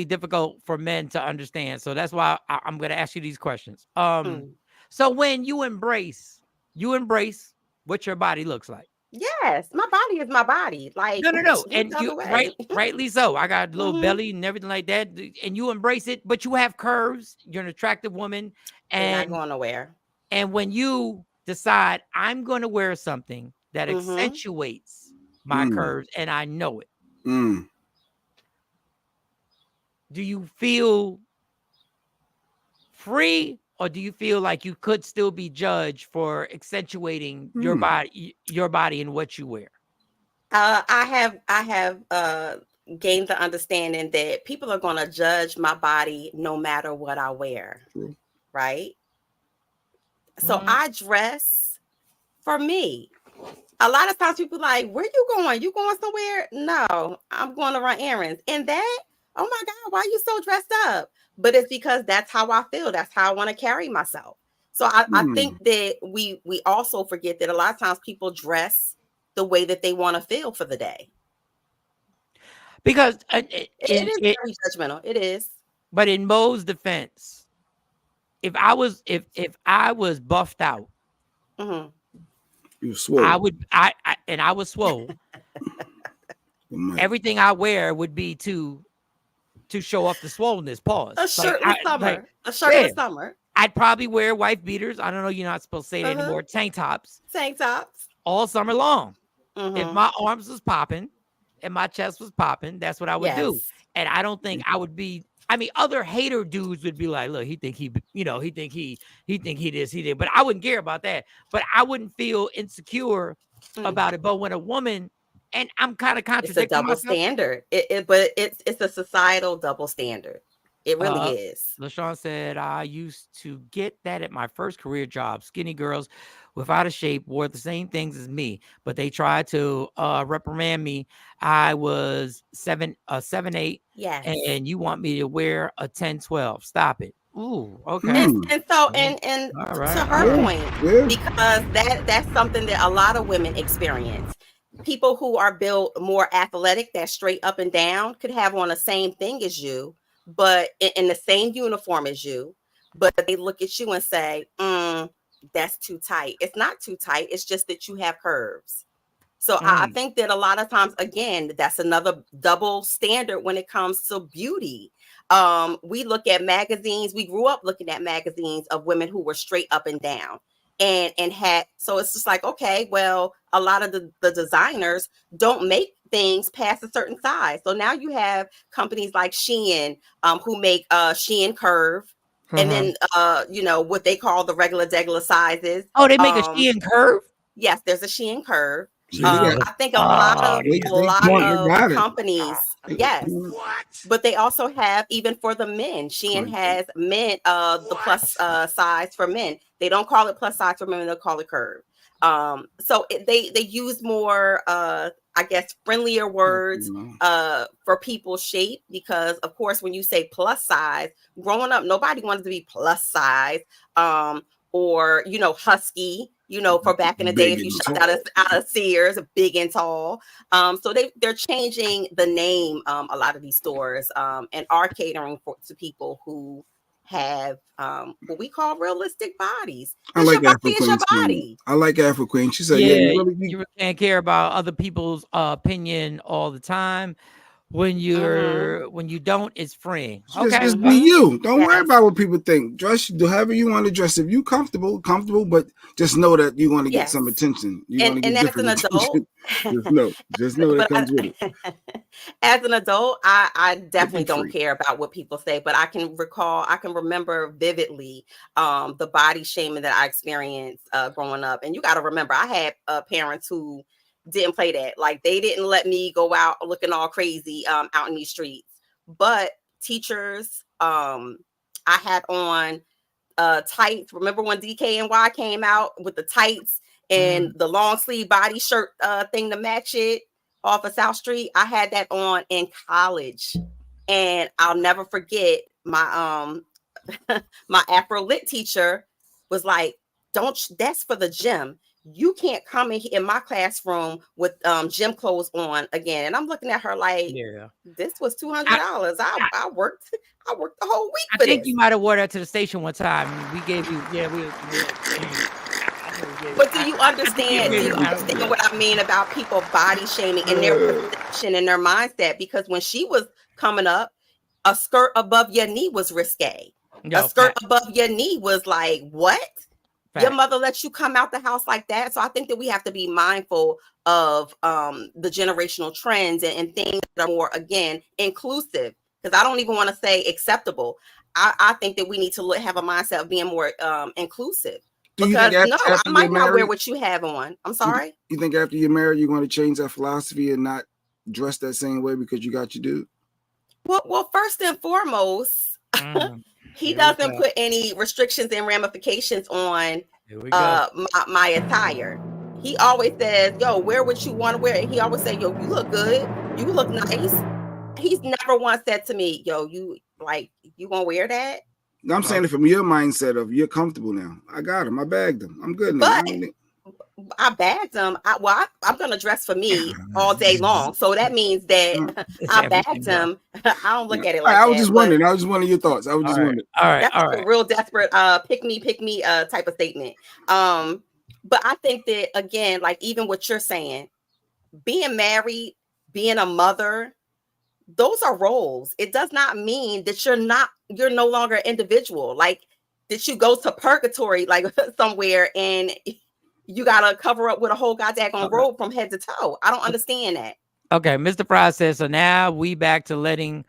difficult for men to understand. So that's why I'm going to ask you these questions. So when you embrace what your body looks like. Yes, my body is my body. Like no, and you rightly so. I got a little belly and everything like that, and you embrace it. But you have curves. You're an attractive woman, and not going nowhere. And when you decide I'm going to wear something that accentuates my curves, and I know it, do you feel free? Or do you feel like you could still be judged for accentuating your body and what you wear? I have gained the understanding that people are going to judge my body no matter what I wear. True. Right? So I dress for me. A lot of times people are like, where you going? You going somewhere? No, I'm going to run errands. And that, oh my God, why are you so dressed up? But it's because that's how I feel. That's how I want to carry myself. So I think that we also forget that a lot of times people dress the way that they want to feel for the day. Because it is very judgmental. It is. But in Mo's defense, if I was buffed out, you swole. I was swole. Everything I wear would be to show off the swollenness. Pause. A shirt in the summer. I'd probably wear wife beaters. I don't know. You're not supposed to say that anymore. Tank tops. All summer long. If my arms was popping and my chest was popping, that's what I would do. And I don't think I would be. I mean, other hater dudes would be like, "Look, he think he this, he did." But I wouldn't care about that. But I wouldn't feel insecure about it. But when a woman, and I'm kind of contradicting it's a double standard. But it's a societal double standard. It really is. LaShawn said, I used to get that at my first career job. Skinny girls without a shape wore the same things as me, but they tried to reprimand me. I was 7'8". Yes. And you want me to wear a 10-12. Stop it. Ooh, okay. And so to her point, because that's something that a lot of women experience. People who are built more athletic, that straight up and down, could have on the same thing as you, but in the same uniform as you, but they look at you and say, that's too tight. It's not too tight. It's just that you have curves. So I think that a lot of times, again, that's another double standard when it comes to beauty. We look at magazines. We grew up looking at magazines of women who were straight up and down and had, so it's just like, okay, well, a lot of the designers don't make things past a certain size. So now you have companies like Shein, who make Shein Curve. And then, what they call the regular sizes. Oh, they make a Shein Curve? Yes, there's a Shein Curve. I think a lot of companies, yes. But they also have, even for the men, Shein has men, the plus size for men. They don't call it plus size for women, they'll call it curve. So they use more, I guess, friendlier words for people's shape, because of course, when you say plus size, growing up, nobody wanted to be plus size, or, husky, for back in the day, if you shot out of Sears, big and tall. So they're changing the name, a lot of these stores, and are catering to people who have what we call realistic bodies. I like Afro Queen. I like Afro Queen. She said, you can't care about other people's opinion all the time. When you don't, it's free. Okay, just be you. Don't worry about what people think. Dress however you want to dress. If you comfortable, but just know that you want to get some attention. And as an adult, just know that comes with it. As an adult, I definitely don't care about what people say, but I can remember vividly the body shaming that I experienced growing up. And you got to remember, I had parents who didn't play that. Like, they didn't let me go out looking all crazy out in these streets. But teachers, I had on tights. Remember when DKNY came out with the tights and the long sleeve body shirt thing to match it off of South Street? I had that on in college, and I'll never forget my my Afro Lit teacher was like, that's for the gym. You can't come in my classroom with gym clothes on again. And I'm looking at her like, this was $200. I worked the whole week. I think you might have wore that to the station one time. We gave you, But do you understand? What I mean about people body shaming and their perception and their mindset? Because when she was coming up, a skirt above your knee was risque. A skirt above your knee was like, what? Your mother lets you come out the house like that. So I think that we have to be mindful of the generational trends and things that are more, again, inclusive. Because I don't even want to say acceptable. I think that we need to have a mindset of being more inclusive. Because I might not wear what you have on. I'm sorry. You think after you're married, you're going to change that philosophy and not dress that same way because you got your dude? Well, first and foremost, he doesn't put any restrictions and ramifications on my attire. He always says, yo, wear what you want to wear. And he always says, yo, you look good. You look nice. He's never once said to me, yo, you gonna wear that? I'm saying it from your mindset of you're comfortable now. I got him. I bagged him. I'm good now. I bagged him. I'm going to dress for me all day long. So that means that I bagged him. I don't look at it like that. I was just wondering. I was just wondering your thoughts. I was just wondering. All right. That's a real desperate pick me type of statement. But I think that, again, like even what you're saying, being married, being a mother, those are roles. It does not mean that you're no longer an individual. Like, that you go to purgatory, like somewhere, and you gotta cover up with a whole goddamn robe from head to toe. I don't understand that. Okay, Mr. Fry says, so now we back to letting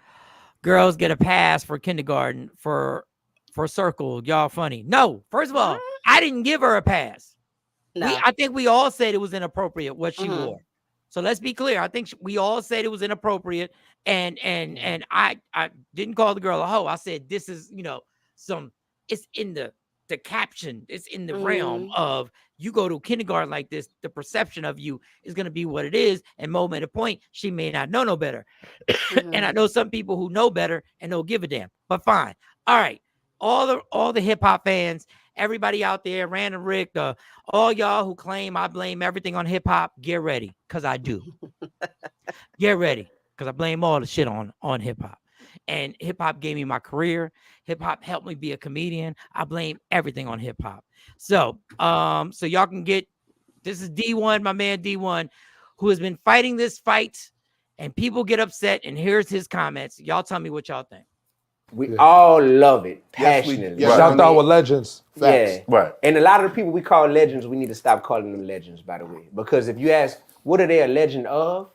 girls get a pass for kindergarten for circle. Y'all funny. No, first of all, I didn't give her a pass. No. I think we all said it was inappropriate what she wore. So let's be clear. I think we all said it was inappropriate, and I didn't call the girl a hoe. I said this is it's in the caption. It's in the realm of you go to kindergarten like this. The perception of you is going to be what it is. And moment of point, she may not know no better. And I know some people who know better and don't give a damn. But fine. All right. All the hip hop fans, everybody out there, Random Rick, all y'all who claim I blame everything on hip hop, get ready, because I do. Get ready, because I blame all the shit on hip hop. and hip hop gave me my career. Hip hop helped me be a comedian. I blame everything on hip hop. So, so y'all can get, this is D1, my man D1, who has been fighting this fight, and people get upset. And here's his comments. Y'all tell me what y'all think. We all love it passionately. Yes, shout out with legends. Facts. Yeah, right. And a lot of the people we call legends, we need to stop calling them legends, by the way. Because if you ask, what are they a legend of?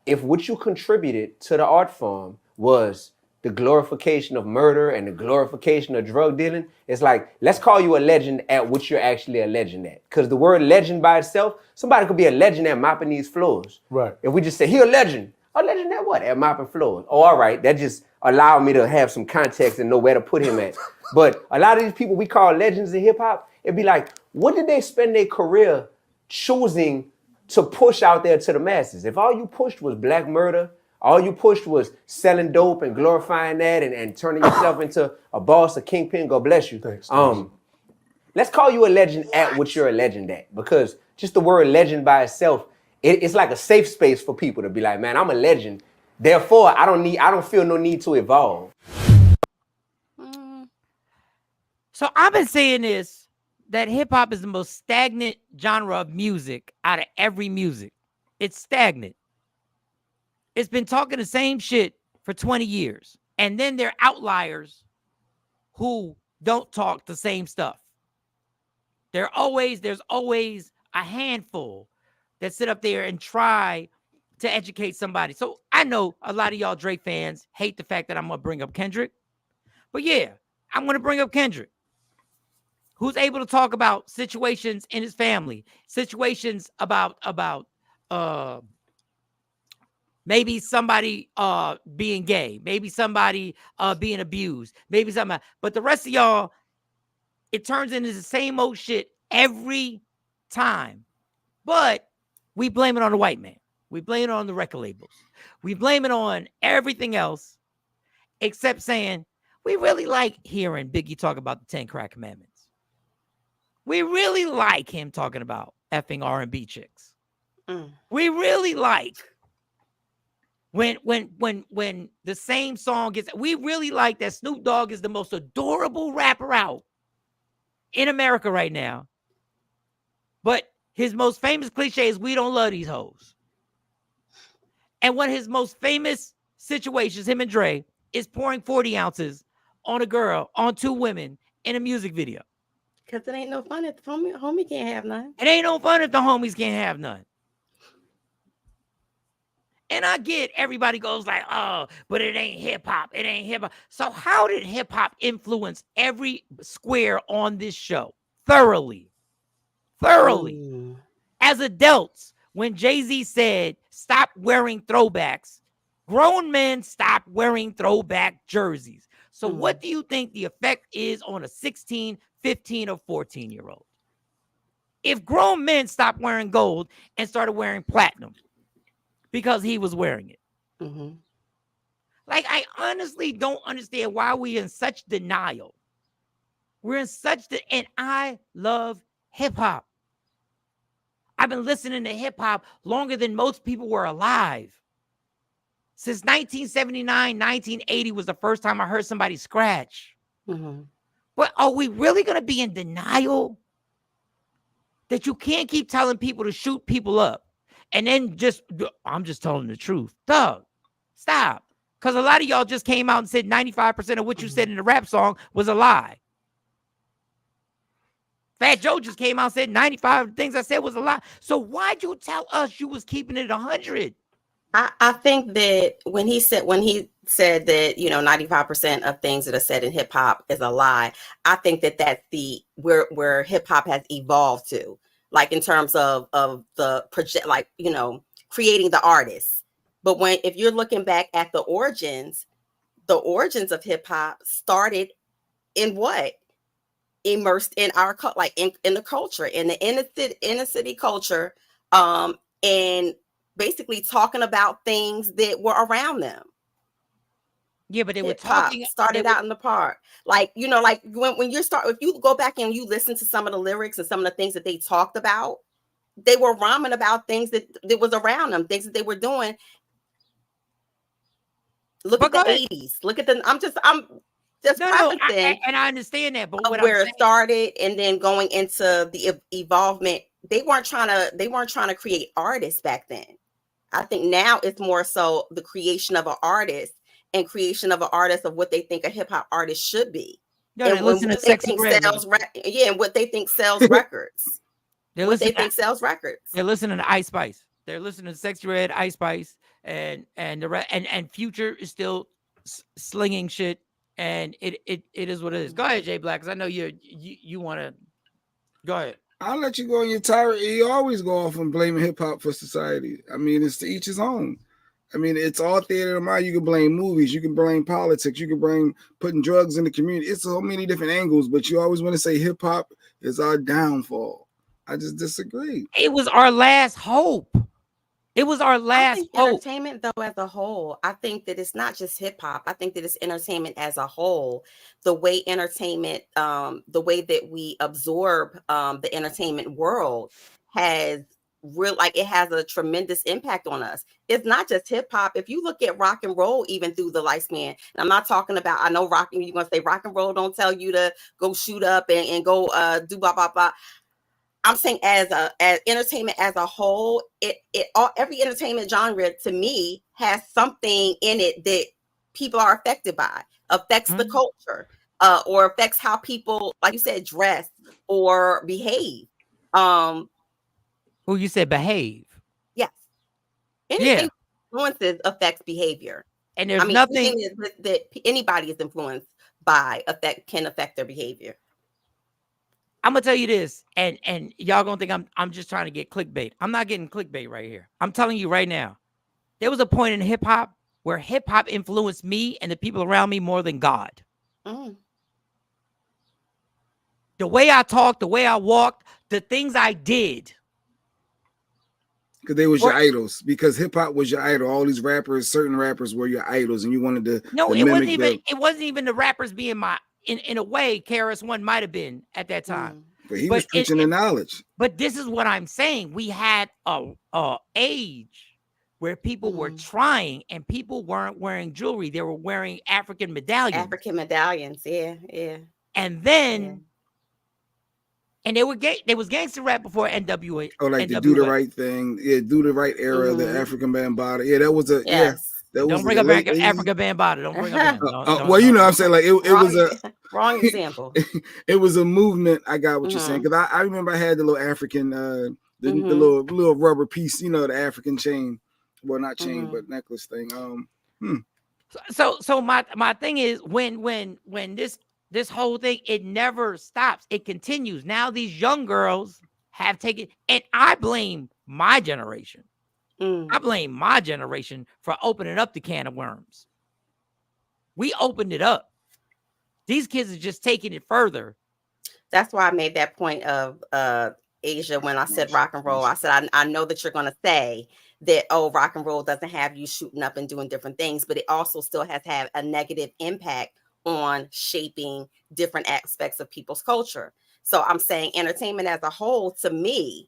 If what you contributed to the art form was the glorification of murder and the glorification of drug dealing, it's like, let's call you a legend at what you're actually a legend at. Because the word legend by itself, somebody could be a legend at mopping these floors. Right. If we just say, he a legend. A legend at what? At mopping floors. Oh, all right. That just allowed me to have some context and know where to put him at. But a lot of these people we call legends in hip hop, it'd be like, what did they spend their career choosing to push out there to the masses? If all you pushed was black murder, all you pushed was selling dope and glorifying that and turning yourself into a boss, a kingpin, God bless you. Thanks. Let's call you a legend at what you're a legend at. Because just the word legend by itself, it's like a safe space for people to be like, man, I'm a legend. Therefore, I don't feel no need to evolve. So I've been saying this, that hip hop is the most stagnant genre of music out of every music. It's stagnant. It's been talking the same shit for 20 years. And then there are outliers who don't talk the same stuff. There's always a handful that sit up there and try to educate somebody. So I know a lot of y'all Drake fans hate the fact that I'm going to bring up Kendrick. But yeah, I'm going to bring up Kendrick, who's able to talk about situations in his family, situations about maybe somebody being gay, maybe somebody being abused, maybe something. But the rest of y'all, it turns into the same old shit every time. But we blame it on the white man. We blame it on the record labels. We blame it on everything else except saying we really like hearing Biggie talk about the 10 crack commandments. We really like him talking about effing R&B chicks. We really like when the same song gets, we really like that Snoop Dogg is the most adorable rapper out in America right now. But his most famous cliche is, we don't love these hoes. And one of his most famous situations, him and Dre, is pouring 40 ounces on a girl, on two women in a music video. Because it ain't no fun if the homie can't have none. It ain't no fun if the homies can't have none. And I get everybody goes like, oh, but it ain't hip hop. It ain't hip hop. So how did hip hop influence every square on this show? Thoroughly. As adults, when Jay-Z said, stop wearing throwbacks, grown men stop wearing throwback jerseys. So what do you think the effect is on a 16, 15, or 14-year-old? If grown men stopped wearing gold and started wearing platinum because he was wearing it. Like, I honestly don't understand why we're in such denial. We're in such and I love hip hop. I've been listening to hip hop longer than most people were alive. Since 1979, 1980 was the first time I heard somebody scratch. But are we really going to be in denial that you can't keep telling people to shoot people up and then I'm just telling the truth? Doug, stop. Because a lot of y'all just came out and said 95% of what you said in the rap song was a lie. Fat Joe just came out and said 95 of the things I said was a lie. So why'd you tell us you was keeping it 100? I think that when he said that, 95% of things that are said in hip hop is a lie, I think that that's where hip hop has evolved to, like in terms of the project, like, creating the artists. But if you're looking back at the origins of hip hop started in what? Immersed in our in the culture, in the inner city culture, and basically talking about things that were around them. Yeah, but they were talking. Started out in the park, like when if you go back and you listen to some of the lyrics and some of the things that they talked about, they were rhyming about things that was around them, things that they were doing. Look at the 80s. Look at I'm just prefacing. And I understand that, but what where I'm it started and then going into the evolvement, they weren't trying to create artists back then. I think now it's more so the creation of an artist and creation of an artist of what they think a hip hop artist should be. No, and they listen to Sexy Red. And what they think sells records. They're listening to Ice Spice. They're listening to Sexy Red, Ice Spice, and Future is still slinging shit. And it is what it is. Go ahead, Jay Black, because I know you want to. Go ahead. I'll let you go on your tirade. You always go off and blaming hip hop for society. I mean, it's to each his own. I mean, it's all theater of mind. You can blame movies. You can blame politics. You can blame putting drugs in the community. It's so many different angles, but you always want to say hip hop is our downfall. I just disagree. It was our last hope. It was our last hope. Entertainment, though, as a whole, I think that it's not just hip hop. I think that it's entertainment as a whole. The way entertainment, the way that we absorb the entertainment world has it has a tremendous impact on us. It's not just hip hop. If you look at rock and roll, even through the lifespan, and I'm not talking about, I know you're going to say rock and roll don't tell you to go shoot up and go do blah, blah, blah. I'm saying as entertainment as a whole, every entertainment genre to me has something in it that people are affected by, affects the culture, or affects how people, like you said, dress or behave. You said behave. Yes. Anything influences affects behavior. And there's nothing that anybody is influenced by can affect their behavior. I'm gonna tell you this, and y'all gonna think I'm just trying to get clickbait. I'm not getting clickbait right here. I'm telling you right now, there was a point in hip hop where hip hop influenced me and the people around me more than God. The way I talked, the way I walked, the things I did. Because they was your idols. Because hip hop was your idol. All these rappers, certain rappers were your idols, and you wanted to. No, it wasn't even the rappers being my. In a way, KRS-One might have been at that time. But he was preaching the knowledge. But this is what I'm saying. We had a age where people were trying, and people weren't wearing jewelry. They were wearing African medallions. Yeah. And then, and they was gangster rap before NWA. Oh, like the Do the Right Thing. Yeah, Do the Right Era, the African Bambaataa. Yeah, that was a, Don't bring up Africa Bambaataa. Don't bring up that. Well, you know what I'm saying? Like it was a wrong example. It was a movement. I got what you're saying. Because I remember I had the little African, the little rubber piece, the African chain. Well, not chain, but necklace thing. So my thing is when this whole thing, it never stops. It continues. Now these young girls have taken, and I blame my generation. I blame my generation for opening up the can of worms. We opened it up. These kids are just taking it further. That's why I made that point of Asia when I said rock and roll. I said, I know that you're going to say that, rock and roll doesn't have you shooting up and doing different things, but it also still has had a negative impact on shaping different aspects of people's culture. So I'm saying entertainment as a whole, to me,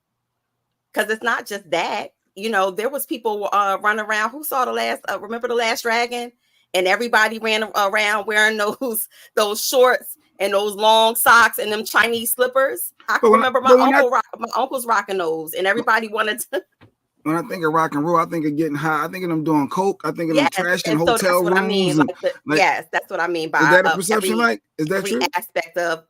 because it's not just that. There was people running around who saw remember The Last Dragon, and everybody ran around wearing those shorts and those long socks and them Chinese slippers. I can remember my uncle's rocking those, and everybody wanted to. When I think of rock and roll, I think of getting high. I think of them doing coke. I think of them trashing hotel rooms. I mean. Yes, that's what I mean by. Is that a perception? Is that true? Aspect of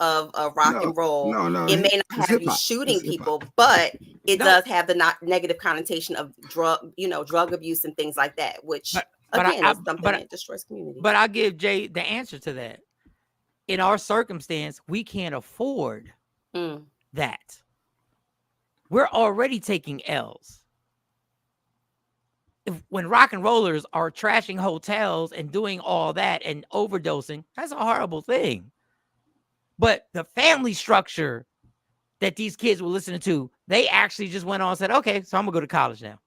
rock and roll. No. It may not have you shooting people, but it does have the negative connotation of drug abuse and things like that, which again is something that destroys community. But I'll give Jay the answer to that. In our circumstance, we can't afford that. We're already taking L's. When rock and rollers are trashing hotels and doing all that and overdosing, that's a horrible thing. But the family structure that these kids were listening to, they actually just went on and said, okay, so I'm gonna go to college now.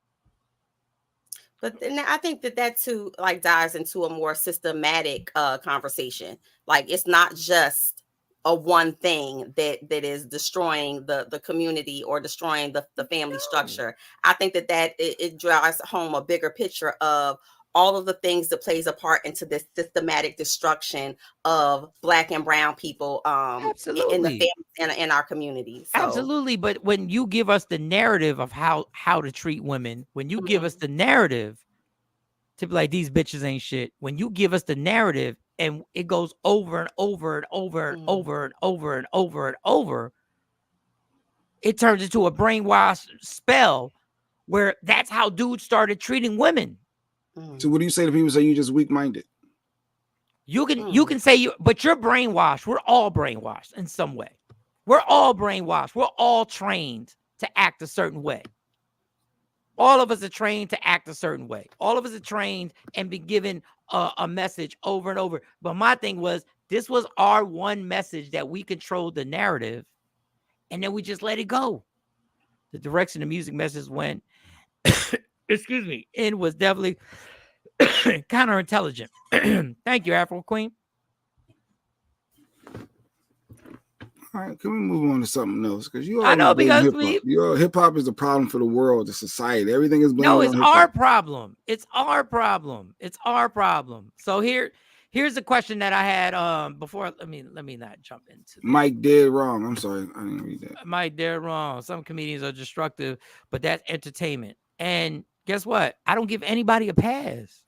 But then I think that too, dives into a more systematic conversation. It's not just a one thing that is destroying the community or destroying the family structure. I think that it drives home a bigger picture of all of the things that plays a part into this systematic destruction of Black and brown people in the families and in our communities. So. Absolutely. But when you give us the narrative of how to treat women, when you give us the narrative to be like, these bitches ain't shit, when you give us the narrative and it goes over and over and over and over and over and over and over, it turns into a brainwash spell where that's how dudes started treating women. So what do you say to people say you just weak-minded? You can say but you're brainwashed. We're all brainwashed in some way. We're all brainwashed. We're all trained to act a certain way. All of us are trained to act a certain way. All of us are trained and be given a message over and over. But my thing was, this was our one message that we controlled the narrative, and then we just let it go. The direction the music message went, excuse me, and was definitely counterintelligent. Thank you, Afro Queen. All right, can we move on to something else? Because you all I know, because hip hop is the problem for the world, the society. Everything is blamed. No, it's our problem. It's our problem. It's our problem. So here's a question that I had before. Let me not jump into Mike dead wrong. I'm sorry, I didn't read that. Mike dead wrong. Some comedians are destructive, but that's entertainment. And guess what? I don't give anybody a pass.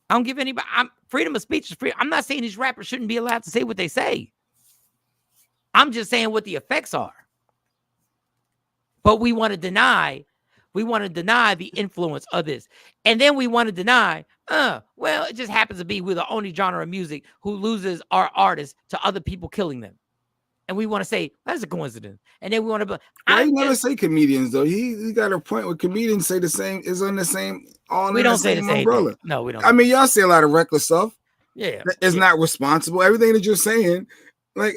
I don't give anybody. Freedom of speech is free. I'm not saying these rappers shouldn't be allowed to say what they say. I'm just saying what the effects are. But we want to deny the influence of this. And then we want to deny, well, it just happens to be we're the only genre of music who loses our artists to other people killing them. And we want to say, that's a coincidence. And then we want to... I never say comedians, though. He got a point where comedians say the same, is on the same, all we in don't the say same the same umbrella. thing. No, we don't. I mean, y'all say a lot of reckless stuff. Yeah. It's not responsible. Everything that you're saying, like,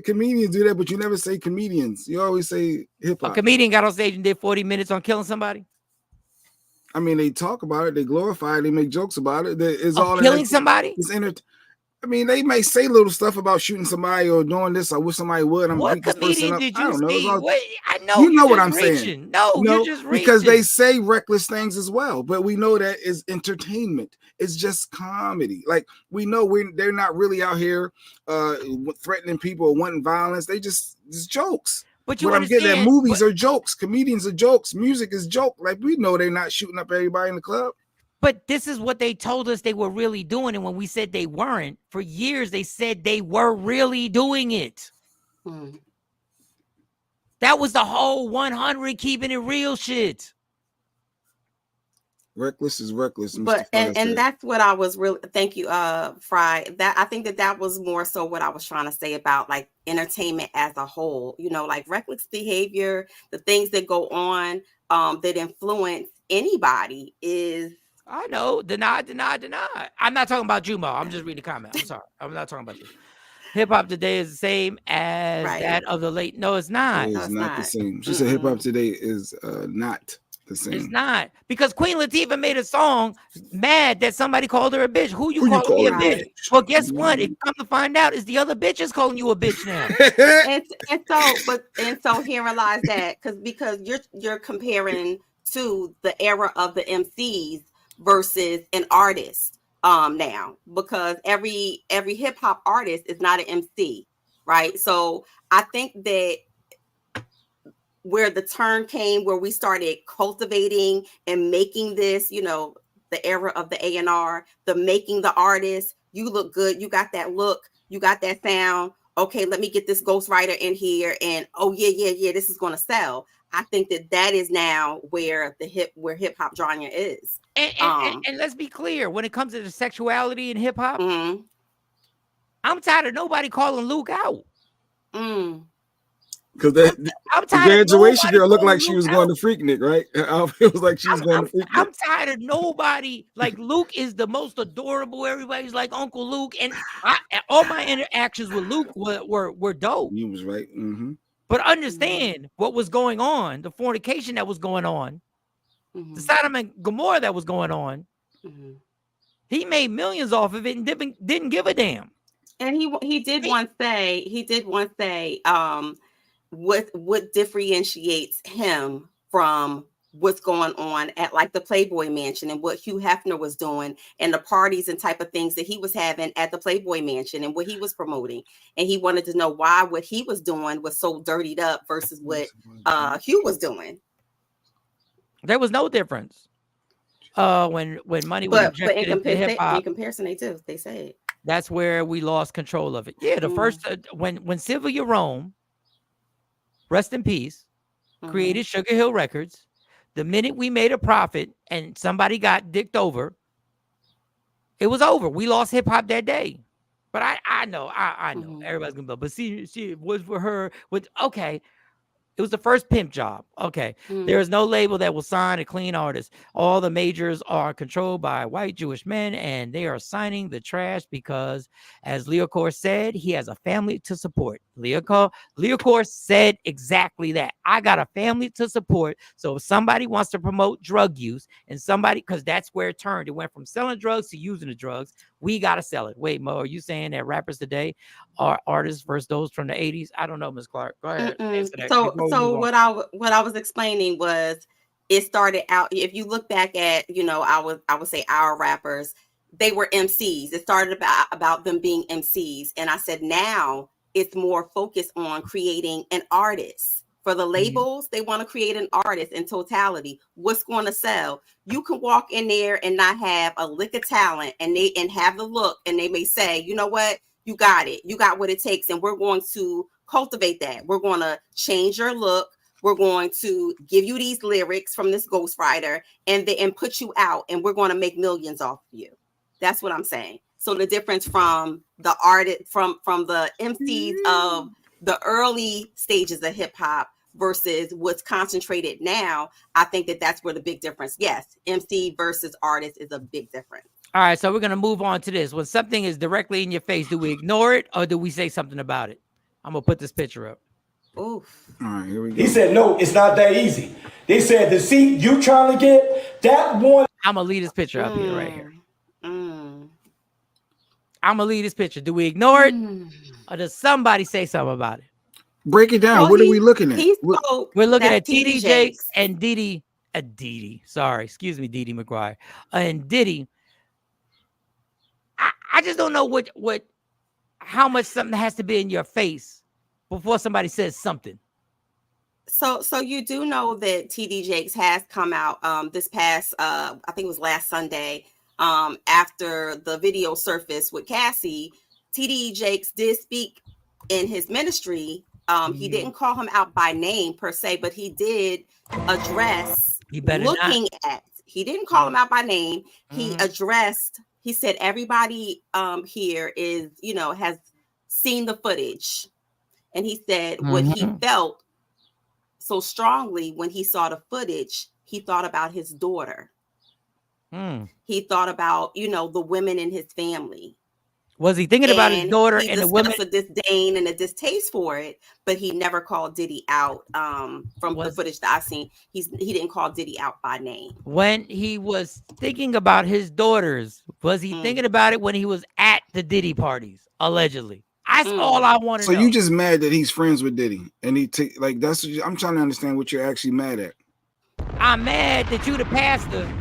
comedians do that, but you never say comedians. You always say hip-hop. A comedian got on stage and did 40 minutes on killing somebody? I mean, they talk about it, they glorify it, they make jokes about it. It's all killing somebody? It's I mean, they may say little stuff about shooting somebody or doing this. I wish somebody would. What comedian did you see? I know you know what I'm saying. No, you're just reaching. Because they say reckless things as well. But we know that is entertainment. It's just comedy. Like, we know they're not really out here threatening people or wanting violence. They just jokes. But you what understand, I'm getting at, movies are jokes. Comedians are jokes. Music is joke. Like, we know they're not shooting up everybody in the club. But this is what they told us they were really doing. And when we said they weren't, for years, they said they were really doing it. That was the whole 100 keeping it real shit. Reckless is reckless. But and that's what I was really, thank you, Fry. That I think that was more so what I was trying to say about like entertainment as a whole. You know, like reckless behavior, the things that go on that influence anybody is. I know. Deny. I'm not talking about you, Mo. I'm just reading the comment. I'm sorry. I'm not talking about you. Hip hop today is the same as that of the late. No, it's not. It's not the same. She said hip hop today is not the same. It's not. Because Queen Latifah made a song mad that somebody called her a bitch. Who you calling me a bitch? Well, guess what? If you come to find out, it's the other bitches calling you a bitch now. and so here lies that because you're comparing to the era of the MCs versus an artist now, because every hip hop artist is not an MC, right? So I think that where the turn came, where we started cultivating and making this, you know, the era of the A&R, the making the artist, you look good, you got that look, you got that sound. Okay, let me get this ghostwriter in here, and oh yeah, this is gonna sell. I think that is now where hip hop genre is. And let's be clear, when it comes to the sexuality in hip hop, I'm tired of nobody calling Luke out. Because the graduation girl looked like she was going to Freaknik, right? It was like she was going to Freaknik. I'm tired of nobody. Like, Luke is the most adorable. Everybody's like Uncle Luke, and all my interactions with Luke were dope. You was right. But understand what was going on, the fornication that was going on, the Sodom and Gomorrah that was going on. He made millions off of it and didn't give a damn. And he did once say, what differentiates him from what's going on at like the Playboy Mansion and what Hugh Hefner was doing and the parties and type of things that he was having at the Playboy Mansion and what he was promoting. And he wanted to know why what he was doing was so dirtied up versus what Hugh was doing. There was no difference. When money was injected into hip hop. In comparison, they say that's where we lost control of it. Yeah, the first when Sylvia Rome, rest in peace, created Sugar Hill Records. The minute we made a profit and somebody got dicked over, it was over. We lost hip hop that day. But I know everybody's gonna but see it was for her with okay. It was the first pimp job. Okay. There is no label that will sign a clean artist. All the majors are controlled by white Jewish men, and they are signing the trash because, as Leocore said, he has a family to support. Leocore said exactly that. I got a family to support. So if somebody wants to promote drug use and somebody, because that's where it turned. It went from selling drugs to using the drugs. We got to sell it. Wait, Mo, are you saying that rappers today are artists versus those from the 80s? I don't know, Ms. Clark. Go ahead. So what I was explaining was it started out, if you look back at, I would say our rappers, they were MCs. It started about them being MCs. And I said, now it's more focused on creating an artist. For the labels, they want to create an artist in totality. What's going to sell? You can walk in there and not have a lick of talent and have the look, and they may say, you know what? You got it. You got what it takes. And we're going to cultivate that. We're going to change your look. We're going to give you these lyrics from this ghostwriter and put you out, and we're going to make millions off of you. That's what I'm saying. So the difference from the artist, from the MCs of the early stages of hip hop versus what's concentrated now, I think that's where the big difference. Yes, MC versus artist is a big difference. All right, so we're going to move on to this. When something is directly in your face, do we ignore it or do we say something about it? I'm going to put this picture up. Oof. All right, here we go. He said, no, it's not that easy. They said the seat you trying to get, that one. I'm going to leave this picture up here, right here. I'm going to leave this picture. Do we ignore it or does somebody say something about it? Break it down. What are we looking at? We're looking at TD Jakes and Diddy. Sorry, excuse me, Diddy McGuire. And Diddy. I just don't know how much something has to be in your face before somebody says something. So you do know that TD Jakes has come out this past I think it was last Sunday after the video surfaced with Cassie. TD Jakes did speak in his ministry. He didn't call him out by name per se, but he did address he didn't call him out by name. He addressed, he said everybody here is, has seen the footage. And he said what he felt so strongly when he saw the footage, he thought about his daughter. He thought about, the women in his family. Was he thinking about his daughter and the women? A disdain and a distaste for it, but he never called Diddy out. From the footage that I've seen, he didn't call Diddy out by name. When he was thinking about his daughters, was he thinking about it when he was at the Diddy parties? Allegedly, that's all I want to know. So you just mad that he's friends with Diddy, and that's what I'm trying to understand what you're actually mad at. I'm mad that you the pastor,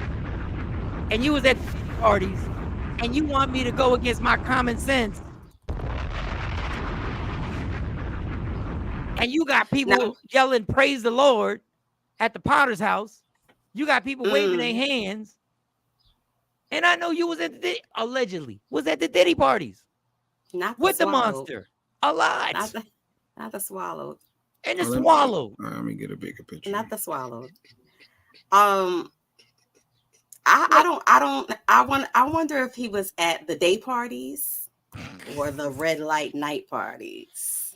and you was at parties. And you want me to go against my common sense. And you got people yelling, praise the Lord at the Potter's house. You got people waving their hands. And I know you was at the allegedly was at the Diddy parties. Not with the monster. A lot. Not the swallowed. And the swallowed. Let me get a bigger picture. Not the swallowed. I wonder if he was at the day parties or the red light night parties.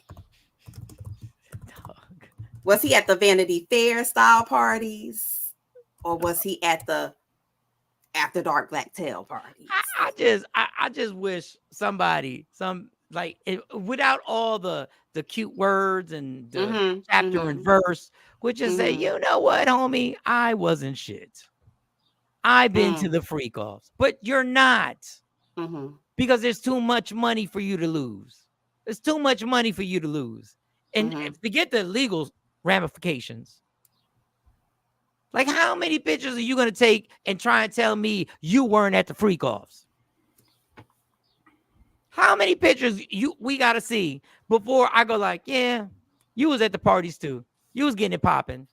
Was he at the Vanity Fair style parties, or was he at the After Dark Black Tail parties? I just wish somebody without all the cute words and the chapter and verse would just say, you know what, homie, I wasn't shit. I've been to the freak offs, but you're not because there's too much money for you to lose. There's too much money for you to lose. And forget the legal ramifications. Like, how many pictures are you going to take and try and tell me you weren't at the freak-offs? How many pictures we got to see before I go like, yeah, you was at the parties too. You was getting it popping.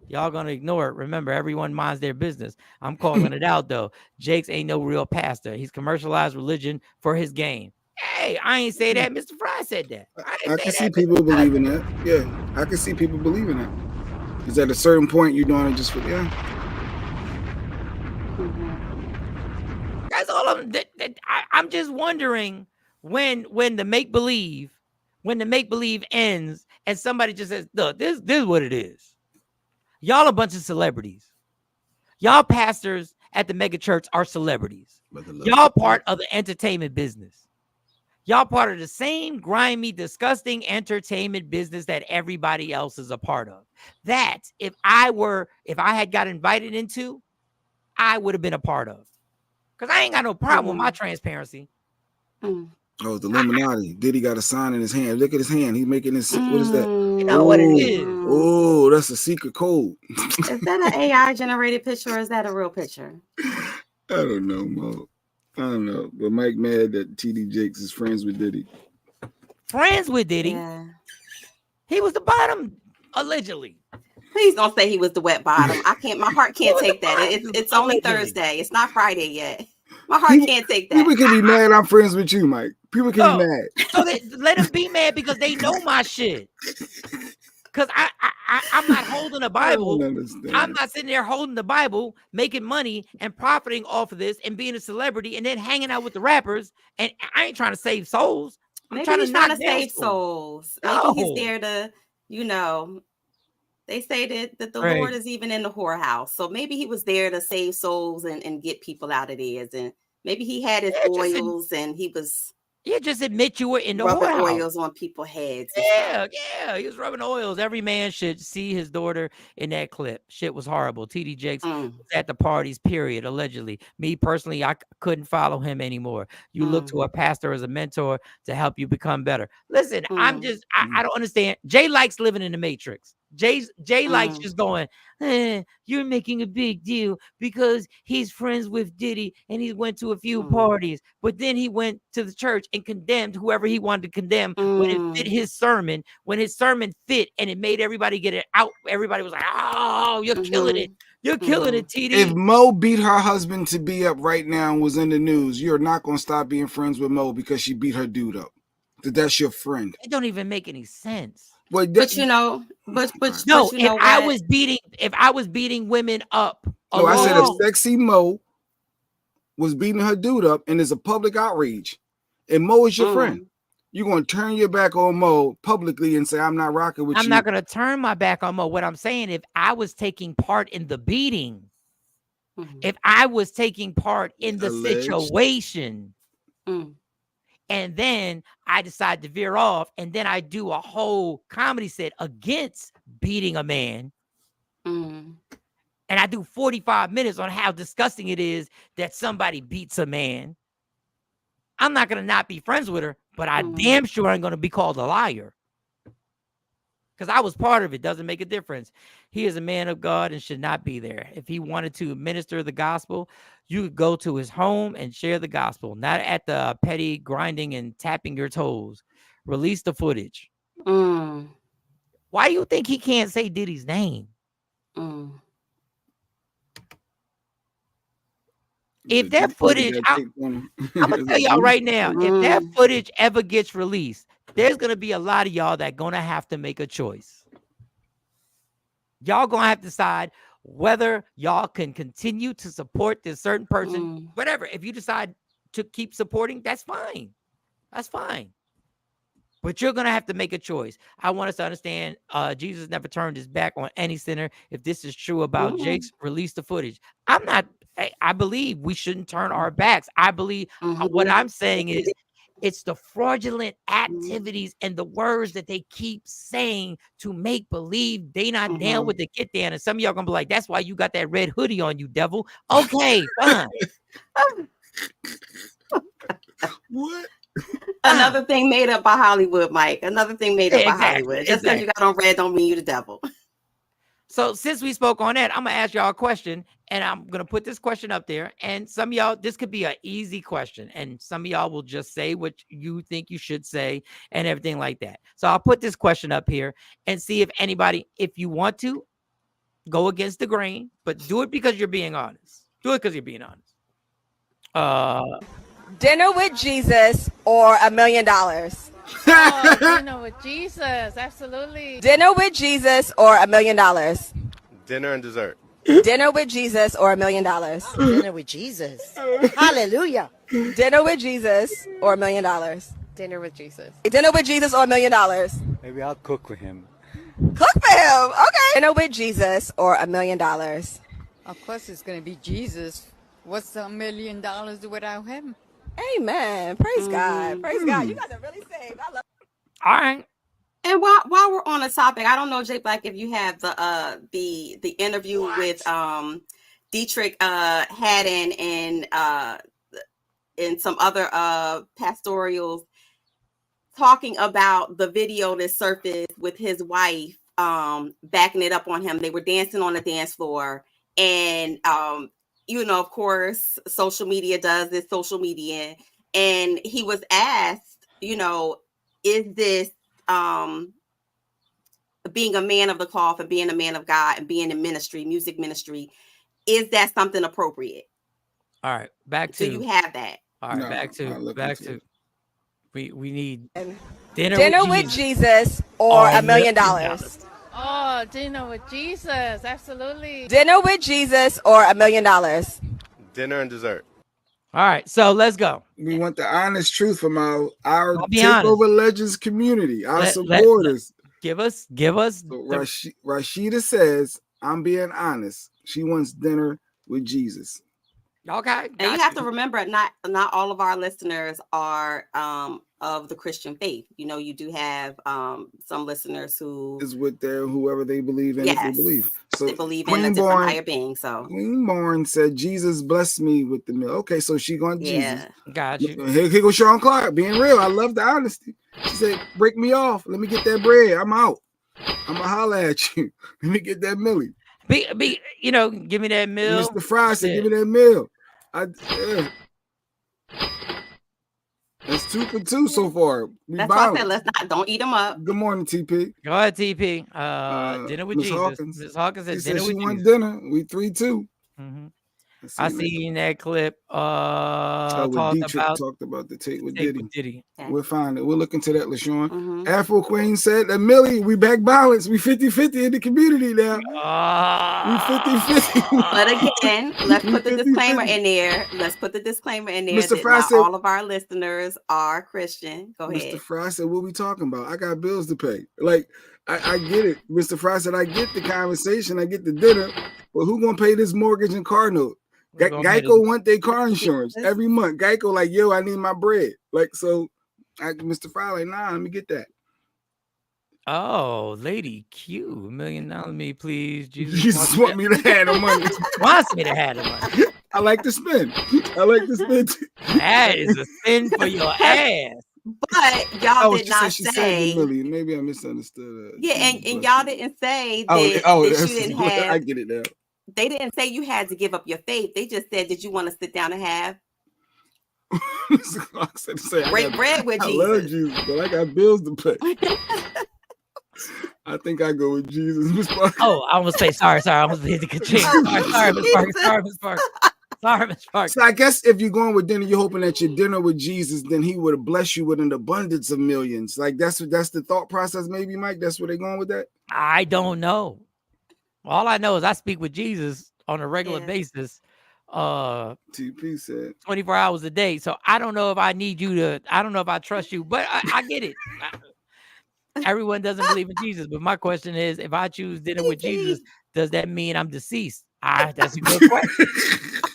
Y'all going to ignore it. Remember, everyone minds their business. I'm calling it out, though. Jakes ain't no real pastor. He's commercialized religion for his gain. Hey, I ain't say that. Mr. Fry said that. I can see people believing that. Yeah, I can see people believing that. Because at a certain point, you're doing it just for, yeah. That's all I'm just wondering when the make-believe ends and somebody just says, look, this is what it is. Y'all a bunch of celebrities. Y'all pastors at the mega church are celebrities. Y'all part of the entertainment business. Y'all part of the same grimy, disgusting entertainment business that everybody else is a part of. That if I had got invited into, I would have been a part of. Because I ain't got no problem with my transparency. Oh, the Illuminati. Diddy got a sign in his hand. Look at his hand. He's making this. What is that? You know what it is. Oh, that's a secret code. Is that an AI generated picture or is that a real picture? I don't know, Mo. I don't know. But Mike mad that TD Jakes is friends with Diddy. Friends with Diddy? Yeah. He was the bottom, allegedly. Please don't say he was the wet bottom. My heart can't take that. It's only Thursday. It's not Friday yet. My heart can't take that. People can be mad I'm friends with you, Mike. People can be mad. So let them be mad because they know my shit. Because I'm not holding a Bible. I'm not sitting there holding the Bible, making money and profiting off of this and being a celebrity and then hanging out with the rappers. And I ain't trying to save souls. Maybe he's trying to save souls. Maybe he's there to, they say that the Lord is even in the whorehouse. So maybe he was there to save souls and get people out of theirs. And maybe he had his oils and he was... Yeah, just admit you were in the rubbing whorehouse. oils on people's heads. Yeah, he was rubbing oils. Every man should see his daughter in that clip. Shit was horrible. TD Jakes was at the parties, period, allegedly. Me personally, I couldn't follow him anymore. You look to a pastor as a mentor to help you become better. Listen, I don't understand. Jay likes living in the Matrix. Jay likes just going, you're making a big deal because he's friends with Diddy and he went to a few parties, but then he went to the church and condemned whoever he wanted to condemn when it fit his sermon, when his sermon fit and it made everybody get it out. Everybody was like, oh, you're killing it. You're killing it, TD. If Mo beat her husband to be up right now and was in the news, you're not going to stop being friends with Mo because she beat her dude up. That's your friend. It don't even make any sense. But if I was beating women up. No, I said if sexy Mo was beating her dude up and there's a public outrage and Mo is your friend, you're going to turn your back on Mo publicly and say, I'm not rocking with you. I'm not going to turn my back on Mo. What I'm saying, if I was taking part in the beating, if I was taking part in the situation, and then I decide to veer off, and then I do a whole comedy set against beating a man. And I do 45 minutes on how disgusting it is that somebody beats a man. I'm not going to not be friends with her, but I damn sure ain't going to be called a liar. Because I was part of it. Doesn't make a difference. He is a man of God and should not be there. If he wanted to minister the gospel, you could go to his home and share the gospel, not at the petty grinding and tapping your toes. Release the footage. Why do you think he can't say Diddy's name? If that footage, I'm going to tell y'all right now, if that footage ever gets released, there's going to be a lot of y'all that going to have to make a choice. Y'all going to have to decide whether y'all can continue to support this certain person, whatever. If you decide to keep supporting, that's fine. That's fine. But you're going to have to make a choice. I want us to understand Jesus never turned his back on any sinner. If this is true about Jakes, release the footage. I believe we shouldn't turn our backs. I believe what I'm saying is it's the fraudulent activities and the words that they keep saying to make believe they not down with the get down. And some of y'all going to be like, that's why you got that red hoodie on, you devil. Okay, fine. What? Another thing made up by Hollywood, Mike. Another thing made up by Hollywood. Just because you got on red don't mean you the devil. So since we spoke on that, I'm gonna ask y'all a question, and I'm gonna put this question up there. And some of y'all, this could be an easy question, and some of y'all will just say what you think you should say and everything like that. So I'll put this question up here and see if anybody, if you want to, go against the grain, but do it because you're being honest. Do it because you're being honest. Dinner with Jesus or $1 million? Oh, dinner with Jesus, absolutely. Dinner with Jesus or $1 million? Dinner and dessert. Dinner with Jesus or $1 million? Dinner with Jesus. Hallelujah. Dinner with Jesus or $1 million? Dinner with Jesus. Dinner with Jesus or $1 million? Maybe I'll cook for him. Cook for him. Okay. Dinner with Jesus or $1 million? Of course, it's going to be Jesus. What's $1 million without him? Amen. Praise God. Praise God. You guys are really saved. I love. All right. And while we're on the topic, I don't know, Jay Black, if you have the interview with Dietrich Haddon and some other pastorals talking about the video that surfaced with his wife backing it up on him. They were dancing on the dance floor, and of course, social media does this, social media, and he was asked, is this being a man of the cloth and being a man of God and being in ministry, music ministry, is that something appropriate? All right, back to. Do you have that? All right, No, back to. We need dinner with Jesus or $1 million. Oh, dinner with Jesus, absolutely. Dinner with Jesus or $1 million. Dinner and dessert. All right, so let's go. We want the honest truth from our be Takeover honest. Legends community, our supporters. Give us. So Rashida says, I'm being honest. She wants dinner with Jesus. Okay. And you have to remember, not all of our listeners are of the Christian faith. You do have some listeners who is with their whoever they believe in. Yes, if they believe. So they believe in a different higher being. So Queen Born said, Jesus blessed me with the meal. Okay, so she going Jesus. Got you. Here goes Sean Clark being real. I love the honesty. She said, break me off. Let me get that bread. I'm out. I'm gonna holler at you. Let me get that millie. Give me that meal. Mr. Fry said, give me that meal. That's 2 for 2 so far. That's why I said don't eat them up. Good morning, TP. Go ahead, TP. Dinner with Ms. Jesus. Hawkins. Ms. Hawkins said dinner with Jesus. Dinner. We 3-2. Mm-hmm. I see in that clip. Talked about the take with Diddy. Diddy. Okay. We'll find it. We'll look into that, LaShawn. Afro Queen said that Millie, we back balance. We 50-50 in the community now. We 50-50. But again, let's put the disclaimer in there. Mr. Fry said, all of our listeners are Christian. Go ahead. Mr. Fry said, what we talking about? I got bills to pay. Like, I get it. Mr. Fry said, I get the conversation. I get the dinner. But who gonna pay this mortgage and car note? Geico want their car insurance every month. Geico like, yo, I need my bread. Like, so Mr. Fry like, nah, let me get that. Oh, Lady Q, $1 million me, please. Jesus want me to have the money. Wants me to have the money. I like to spend. That is a spin for your ass. But y'all did not say. Maybe I misunderstood. And y'all didn't say that you didn't have. I get it now. They didn't say you had to give up your faith. They just said, did you want to sit down and have break bread with Jesus? I love Jesus, but I got bills to pay. I think I go with Jesus, Miss Parker. Oh, I almost say sorry. I almost hit the ka-ching. Sorry, Miss Parker. Sorry, Miss Parker. So I guess if you're going with dinner, you're hoping that your dinner with Jesus, then he would bless you with an abundance of millions. Like that's the thought process, maybe, Mike. That's where they're going with that. I don't know. All I know is I speak with Jesus on a regular basis. TP said 24 hours a day. So I don't know if I need you to. I don't know if I trust you, but I get it. Everyone doesn't believe in Jesus, but my question is, if I choose dinner with Jesus, does that mean I'm deceased? That's a good question.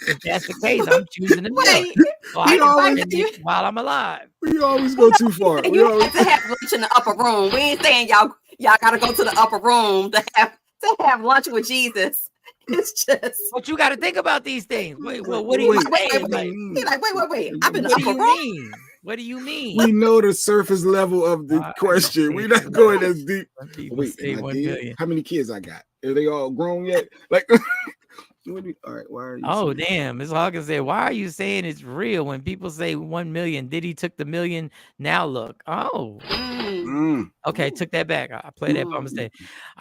If that's the case, I'm choosing the meal while I'm alive. We always go too far. You have to have lunch in the upper room. We ain't saying y'all got to go to the upper room to have lunch with Jesus. It's just. But you got to think about these things. Wait, what do you mean? He's like, wait. I'm in the upper room. What do you mean? We know the surface level of the question. We're not going as deep. Wait, say am I 1 dead? million. How many kids I got? Are they all grown yet? Like, all right, why are you? Oh, damn. Ms. Hawkins said, why are you saying it's real when people say 1 million? Diddy took the million. Now look. Oh. Okay, took that back. I played that by mistake.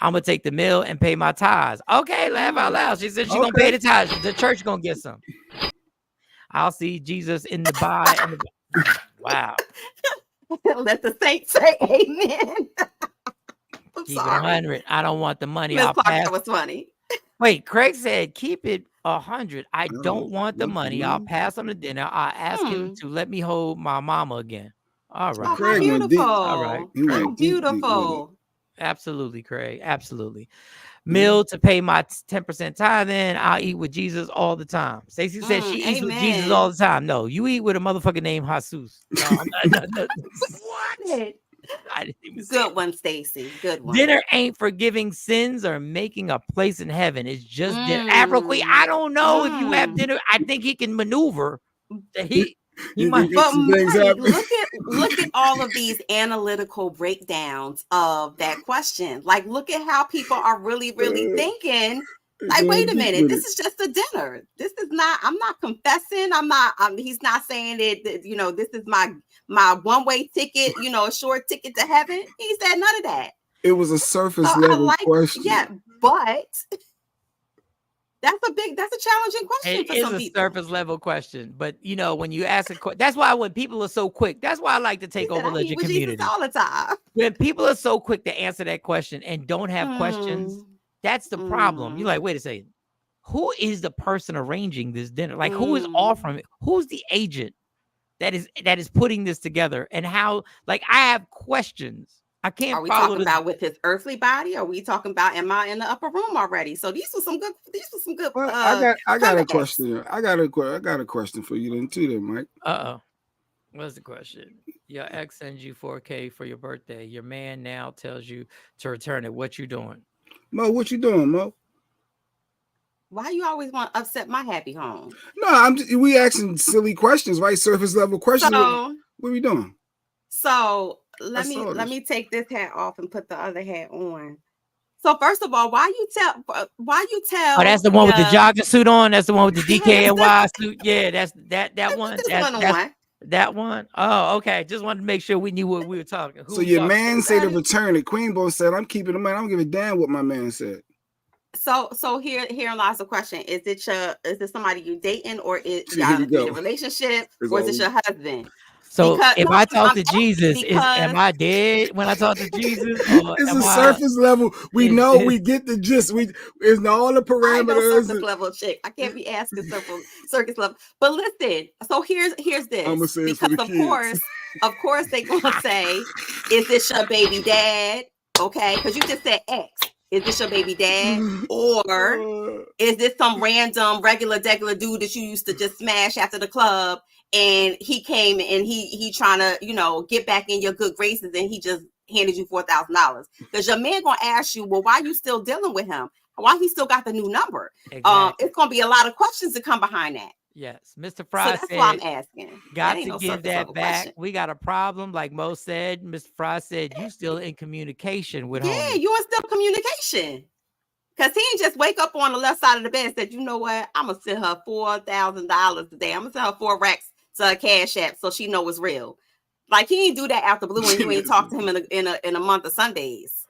I'm going to take the mill and pay my tithes. Okay, laugh out loud. She said she's going to pay the tithes. The church going to get some. I'll see Jesus in the by. Wow. Let the saints say amen. I'm Keep sorry. it 100. I don't want the money. Ms. I'll Clark, pass. that was funny. Wait, Craig said, keep it 100. I don't want the money. I'll pass on the dinner. I'll ask him to let me hold my mama again. All right. Oh, how beautiful. All right. How beautiful. Absolutely, Craig. Absolutely. Meal to pay my 10% tithe in. I'll eat with Jesus all the time. Stacey said she eats with Jesus all the time. No, you eat with a motherfucker named Jesus. No, no. What? I didn't even Good one, Stacey. Good one. Dinner ain't forgiving sins or making a place in heaven. It's just dinner. Afro Queen, I don't know if you have dinner. I think he can maneuver. He might. But Mike, look at all of these analytical breakdowns of that question. Like, look at how people are really thinking. Like, wait a minute, this is just a dinner. This is not. I'm not confessing. He's not saying that. You know, this is my one-way ticket. You know, a short ticket to heaven. He said none of that. It was a surface level question. Yeah, but. That's a challenging question for some people. It is a surface level question, but you know when you ask a question, that's why when people are so quick, that's why I like to take over legend community all the time. When people are so quick to answer that question and don't have questions, that's the problem. You're like, wait a second, who is the person arranging this dinner? Like, who is offering it? Who's the agent that is putting this together? And how? Like, I have questions. I can't. Are we talking about with his earthly body? Or are we talking about am I in the upper room already? So these were some good. Well, I got a question. I got a question for you then too, Mike. What's the question? Your ex sends you $4K for your birthday. Your man now tells you to return it. What you doing? Mo, what you doing, Mo? Why you always want to upset my happy home? No, we asking silly questions, right? Surface level questions. So, what are we doing? So let me take this hat off and put the other hat on. So first of all, why you tell? Oh, that's the one with the jogging suit on. That's the one with the DKNY suit. Yeah, that's that one. That one. Oh, okay. Just wanted to make sure we knew what we were talking. So your man said to return it. Queenbo said, "I'm keeping the money. I don't give a damn what my man said." So here lies the question: is it somebody you dating, or is y'all in a relationship, or is it your husband? So if I talk to Jesus, am I dead when I talk to Jesus? It's a surface level. We know we get the gist. It's all the parameters. I know surface level chick. I can't be asking circus level. But listen, so here's this. I'm gonna say because of course they're gonna say, is this your baby dad? Okay, because you just said X. Is this your baby dad? Or is this some random regular dude that you used to just smash after the club? And he came and he trying to, get back in your good graces, and he just handed you $4,000. Because your man gonna ask you, well, why you still dealing with him? Why he still got the new number? Exactly. It's gonna be a lot of questions to come behind that. Yes, Mr. Fry so that's said, why I'm asking. Got to give that back. Question. We got a problem, like Mo said. Mr. Fry said, you still in communication with homie. You in still communication. Because he ain't just wake up on the left side of the bed and said, you know what? I'm going to send her $4,000 today. I'm going to send her 4 racks to her Cash App so she know it's real. Like, he ain't do that out the blue, and you ain't talk to him in a month of Sundays.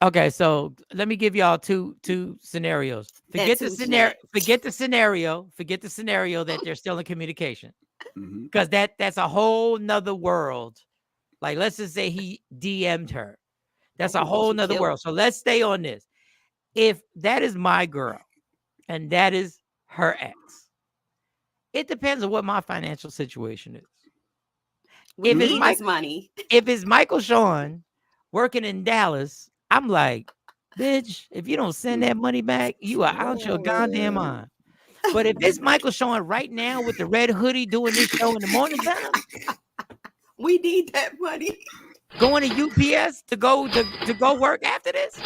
Okay, so let me give y'all two scenarios. Forget the scenario that they're still in communication. Because that's a whole nother world. Like, let's just say he DM'd her. That's a whole nother world. So let's stay on this. If that is my girl and that is her ex, it depends on what my financial situation is. If it's Michael Shawn working in Dallas, I'm like, bitch, if you don't send that money back, you are out your goddamn mind. But if it's Michael Shawn right now with the red hoodie doing this show in the morning time, we need that money. Going to UPS to go work after this.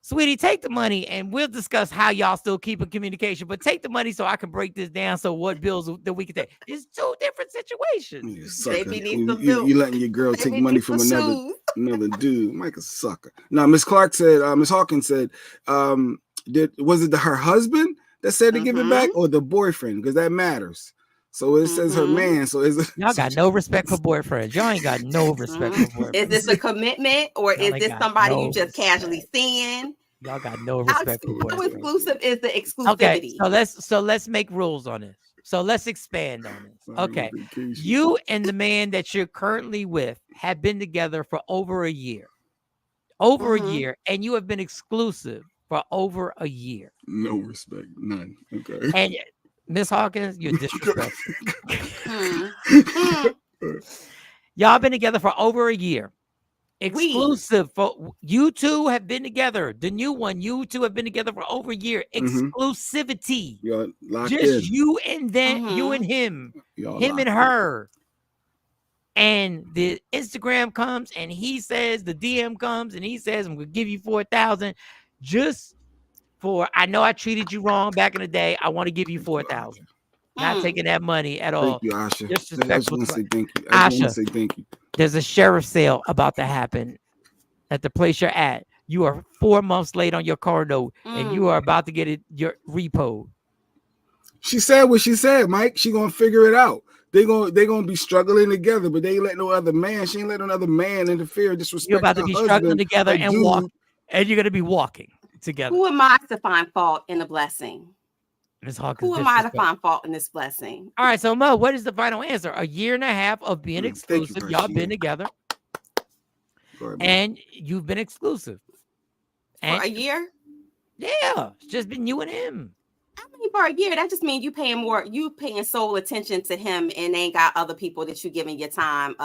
sweetie, take the money and we'll discuss how y'all still keep in communication. But take the money so I can break this down. So what bills that we can take? It's two different situations. You sucker. You letting your girl take money from another dude. Mike a sucker. Now, Miss Clark said, Miss Hawkins said, was it her husband that said to give it back or the boyfriend? Because that matters. So it says her man. So y'all got no respect for boyfriends. Y'all ain't got no respect for boyfriends. Is this a commitment or is this somebody you just casually seeing? Y'all got no respect for boyfriends. How exclusive is the exclusivity? Okay, so let's make rules on this. So let's expand on this. Okay, you and the man that you're currently with have been together for over a year. Over a year, and you have been exclusive for over a year. No respect, none. Okay. And Miss Hawkins, you're disrespectful. Y'all been together for over a year. Exclusive for you two have been together. The new one, you two have been together for over a year. Exclusivity. Just you and then you and him, him and her. And the Instagram comes and he says, the DM comes and he says, I'm gonna give you 4,000 just for, I know I treated you wrong back in the day. I want to give you 4,000. Not taking that money at all. Thank you, Asha. Disrespectful. I just want to say thank you. Asha, Thank you. There's a sheriff sale about to happen at the place you're at. You are 4 months late on your car note, and you are about to get it your repo. She said what she said, Mike. She gonna figure it out. They gonna be struggling together, but they ain't let no other man. She ain't let another man interfere. Disrespect. You're about to be struggling together and walk, and you're gonna be walking together. Who am I to find fault in a blessing? Ms. Hawkins, who am I to find fault in this blessing? All right, so Mo, what is the final answer? A year and a half of being exclusive. Y'all been together, and you've been exclusive for a year. Yeah, it's just been you and him. I mean, for a year, that just means you paying sole attention to him, and ain't got other people that you giving your time,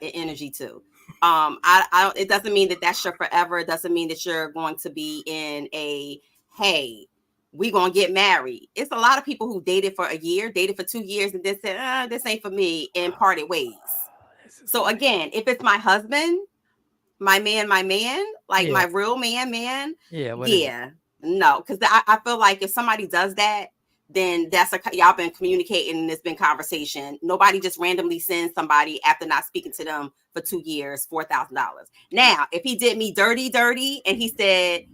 energy to. It doesn't mean that that's your forever. It doesn't mean that you're going to be in a we gonna get married. It's a lot of people who dated for a year, dated for 2 years, and then said, this ain't for me, and parted ways. So again, if it's my husband, my man, like my real man, no, because I feel like if somebody does that, then that's y'all been communicating and it's been conversation. Nobody just randomly sends somebody after not speaking to them for 2 years, $4,000. Now, if he did me dirty, and he said,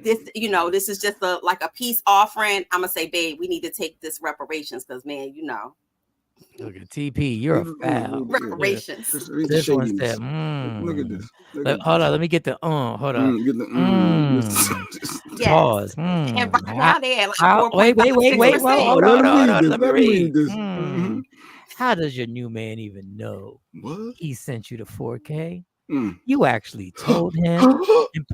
this is just like a peace offering, I'm gonna say, babe, we need to take this reparations because, man, Look at TP, you're a foul. Reparations. This one said, Look at this. Hold on, let me get the hold on. Get the yes. Pause. And right now they at like wait. Hold on. Let me read this. How does your new man even know he sent you the 4K? You actually told him.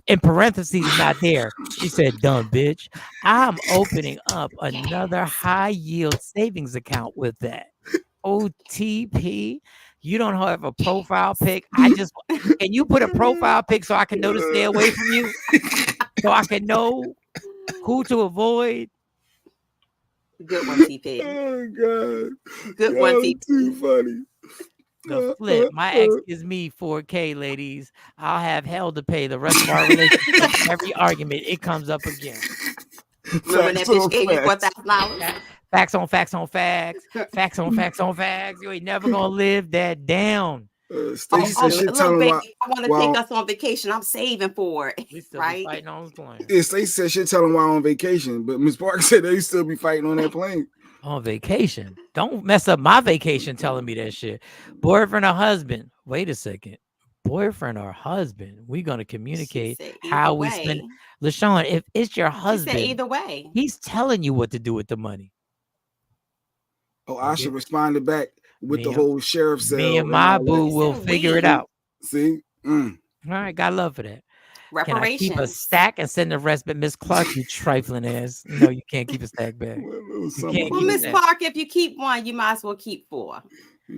In parentheses, not there. She said, dumb bitch. I'm opening up another high yield savings account with that. OTP. You don't have a profile pic. Can you put a profile pic so I can know to stay away from you? So I can know who to avoid. Good one, TP. Oh God. Good one, TP. Too funny. The flip. My ex gives me 4K, ladies. I'll have hell to pay the rest of our relationship. Every argument, it comes up again. Remember that bitch gave you $4,000? Facts on facts on facts. Facts on facts on facts. You ain't never gonna live that down. Stacey said shit telling baby, I want to take us on vacation. I'm saving for it. We still right? be fighting on the plane. Yeah, Stacey said shit telling why on vacation, but Miss Parker said they still be fighting on that plane. On vacation. Don't mess up my vacation telling me that shit. Boyfriend or husband. Wait a second. Boyfriend or husband. We're gonna communicate how we spend. LaShawn, if it's your husband, either way, he's telling you what to do with the money. Oh, Asha responded back with the whole sheriff sale. Me and my boo will figure it out. See? All right, got love for that. Reparations. Can I keep a stack and send the rest? But Miss Clark, you trifling ass. No, you can't keep a stack back. Well, Miss Clark, if you keep one, you might as well keep 4.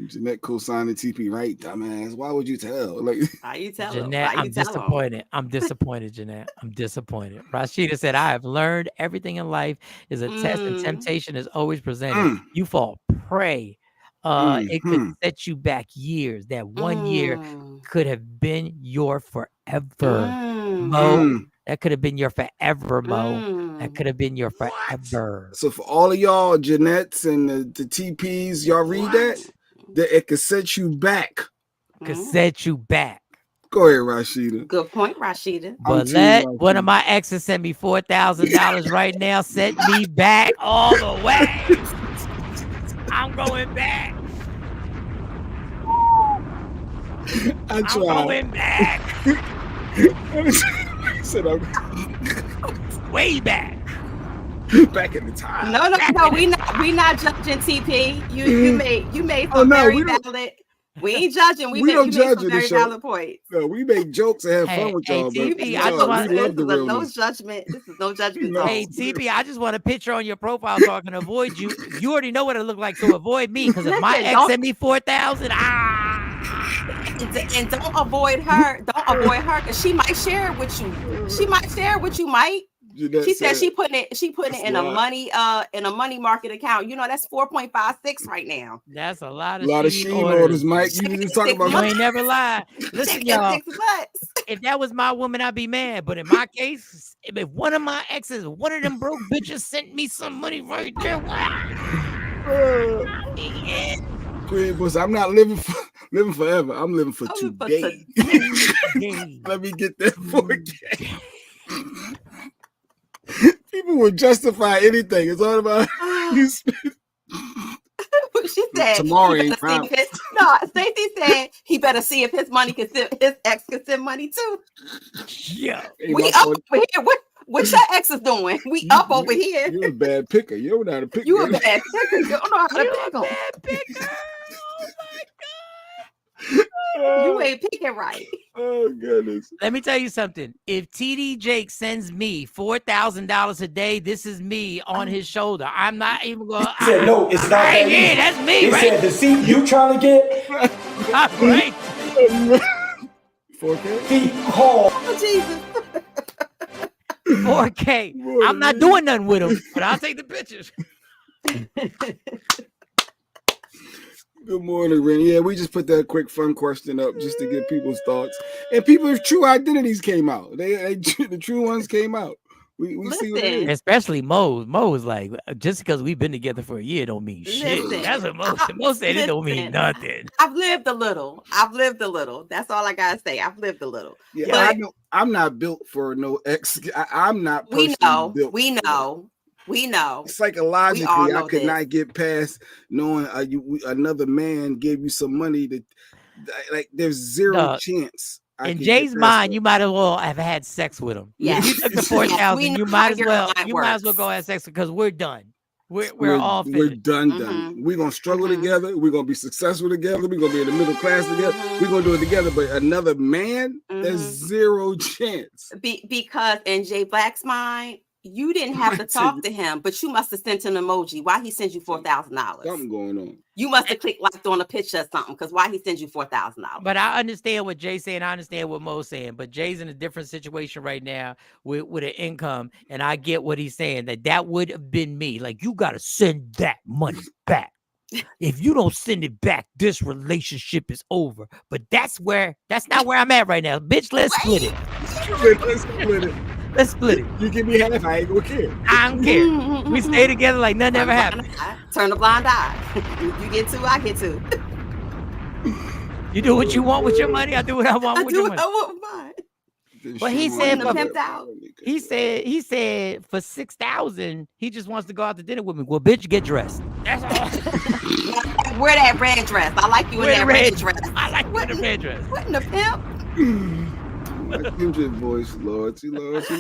Jeanette co-signed the TP, right, dumbass? Why would you tell? Like, why you tell Jeanette, I'm disappointed. I'm disappointed, Jeanette. I'm disappointed. Rashida said, I have learned everything in life is a test and temptation is always presented. You fall prey. It could set you back years. That 1 year could have been your forever. Mo, That could have been your forever, Mo. That could have been your forever. So for all of y'all, Jeanettes and the TPs, y'all read that it could set you back. Could set you back. Go ahead, Rashida. Good point, Rashida. But let one of my exes send me $4,000 right now. Set me back all the way. I'm going back. I'm going back. I said I'm way back. Back in the time. No, we not judging TP. You made some very valid. We ain't judging. We don't judge some very valid points. No, we make jokes and have fun with y'all. TP, I love the realness. No judgment. This is no judgment. Hey, TP, I just want a picture on your profile so I can avoid you. You already know what it look like, so avoid me. Because if my ex sent me 4,000, and don't avoid her. Don't avoid her because she might share it with you. She might share it with you, Mike. She said she putting it in a money market account. You know that's 4.56 right now. That's a lot of Shein orders, Mike. You just talking about. You ain't never lie. Listen, y'all. If that was my woman, I'd be mad. But in my case, if one of my exes, one of them broke bitches sent me some money right there, I'm not living forever. I'm living for today. Let me get that 4K. People will justify anything. It's all about you spend. She said tomorrow ain't proud. No, Stacey said he better see if his ex can send money too. Yeah, we up over here. What your ex is doing? We up over here. You're a bad picker. You don't know how to pick. You a bad picker. You don't know how to pick them. Bad picker. Oh my God. You ain't picking right. Oh goodness. Let me tell you something. If TD Jake sends me $4,000 a day, this is me on his shoulder. I'm not even going. He said, "No, it's not that easy." Yeah, that's me. He said, "The seat you trying to get." Right. 4K. Oh Jesus. 4K. I'm not doing nothing with him, but I'll take the pictures. Good morning, Ren. Yeah, we just put that quick fun question up just to get people's thoughts. And people's true identities came out. The true ones came out. We see what it is. Especially Mo. Mo is like, just because we've been together for a year don't mean shit. That's what Mo said. Mo said it don't mean nothing. I've lived a little. That's all I gotta say. I've lived a little. Yeah, but I know I'm not built for no ex. I'm not. We know. Psychologically, I could not get past knowing another man gave you some money to, like, there's zero chance. In Jay's mind, you might as well have had sex with him. Yeah, you took the 4,000. You might as well go have sex because we're done. We're all finished. We're done. We're gonna struggle together. We're gonna be successful together. We're gonna be in the middle class together. We're gonna do it together. But another man, there's zero chance. Because in Jay Black's mind, you didn't have to talk to him, but you must have sent an emoji. Why he sends you $4,000? Something going on. You must have clicked liked on a picture or something. Because why he sends you $4,000? But I understand what Jay's saying. I understand what Mo's saying. But Jay's in a different situation right now with an income, and I get what he's saying. That would have been me. Like, you got to send that money back. If you don't send it back, this relationship is over. But that's not where I'm at right now. Bitch, let's split it. Let's split it. Let's split it. You give me half, I ain't gonna care. I don't care. We stay together like nothing ever happened. Turn a blind eye. You get two, I get two. You do what you want with your money. I do what I want with your money. I want mine. But he said for 6,000, he just wants to go out to dinner with me. Well, bitch, get dressed. That's all. Wear that red dress. I like you in that red dress. I like you in the red dress. What in the pimp? My kindred voice, loyalty. What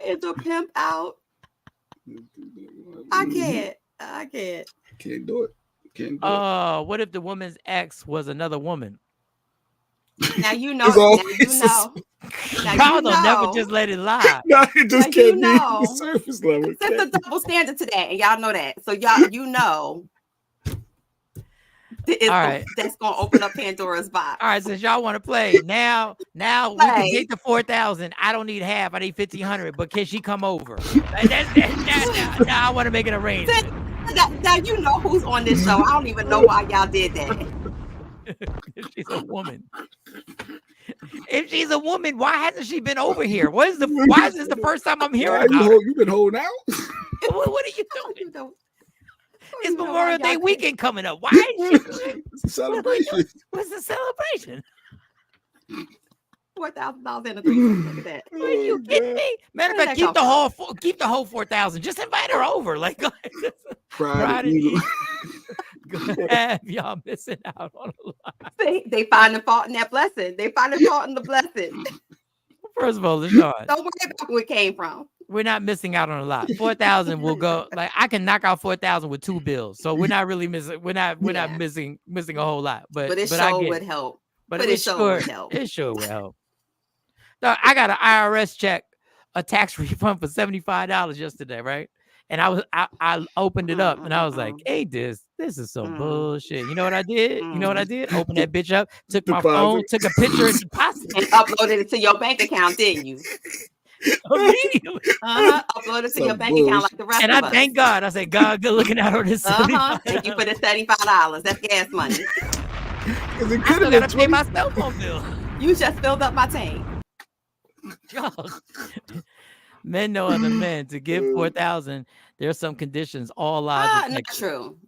is the pimp out? I can't. Can't do it. What if the woman's ex was another woman? Now you know. Y'all don't never just let it lie. No, it just can't be the surface level. There's a double standard to that, and y'all know that. So y'all, that's gonna open up Pandora's box. All right, since y'all want to play now we can get the 4,000. I don't need half. I need 1,500. But can she come over? Now I want to make an arrangement. Now you know who's on this show. I don't even know why y'all did that. She's a woman. If she's a woman, why hasn't she been over here? Why is this the first time I'm hearing about you her? you been holding out? What are you doing? It's Memorial Day weekend coming up. Why ain't she? It's a celebration. What's the celebration? $4,000 in a threesome. Look at that. Are you kidding me? Matter of fact, keep the whole 4,000. Just invite her over. Like Friday. Y'all missing out on a lot. They find the fault in that blessing. They find the fault in the blessing. First of all, LaShawn, don't worry about where it came from. We're not missing out on a lot. 4,000 will go. Like I can knock out 4,000 with 2 bills, so we're not really missing. We're not missing a whole lot. But it sure would help. But it sure would help. It sure would help. So I got an IRS check, a tax refund for $75 yesterday, right? And I opened it up and I was like, hey, this is some bullshit. You know what I did? You know what I did? Opened that bitch up, took my phone, took a picture and deposited. And uploaded it to your bank account, didn't you? Immediately. Upload it to your bank account like the rest of us. And I thank God. I said, God, good looking out on this. Thank you for the $75. That's gas money. Because it I could still have gotta been pay my cell phone bill. You just filled up my tank. Men know other men. To give 4,000, there's some conditions. All lives.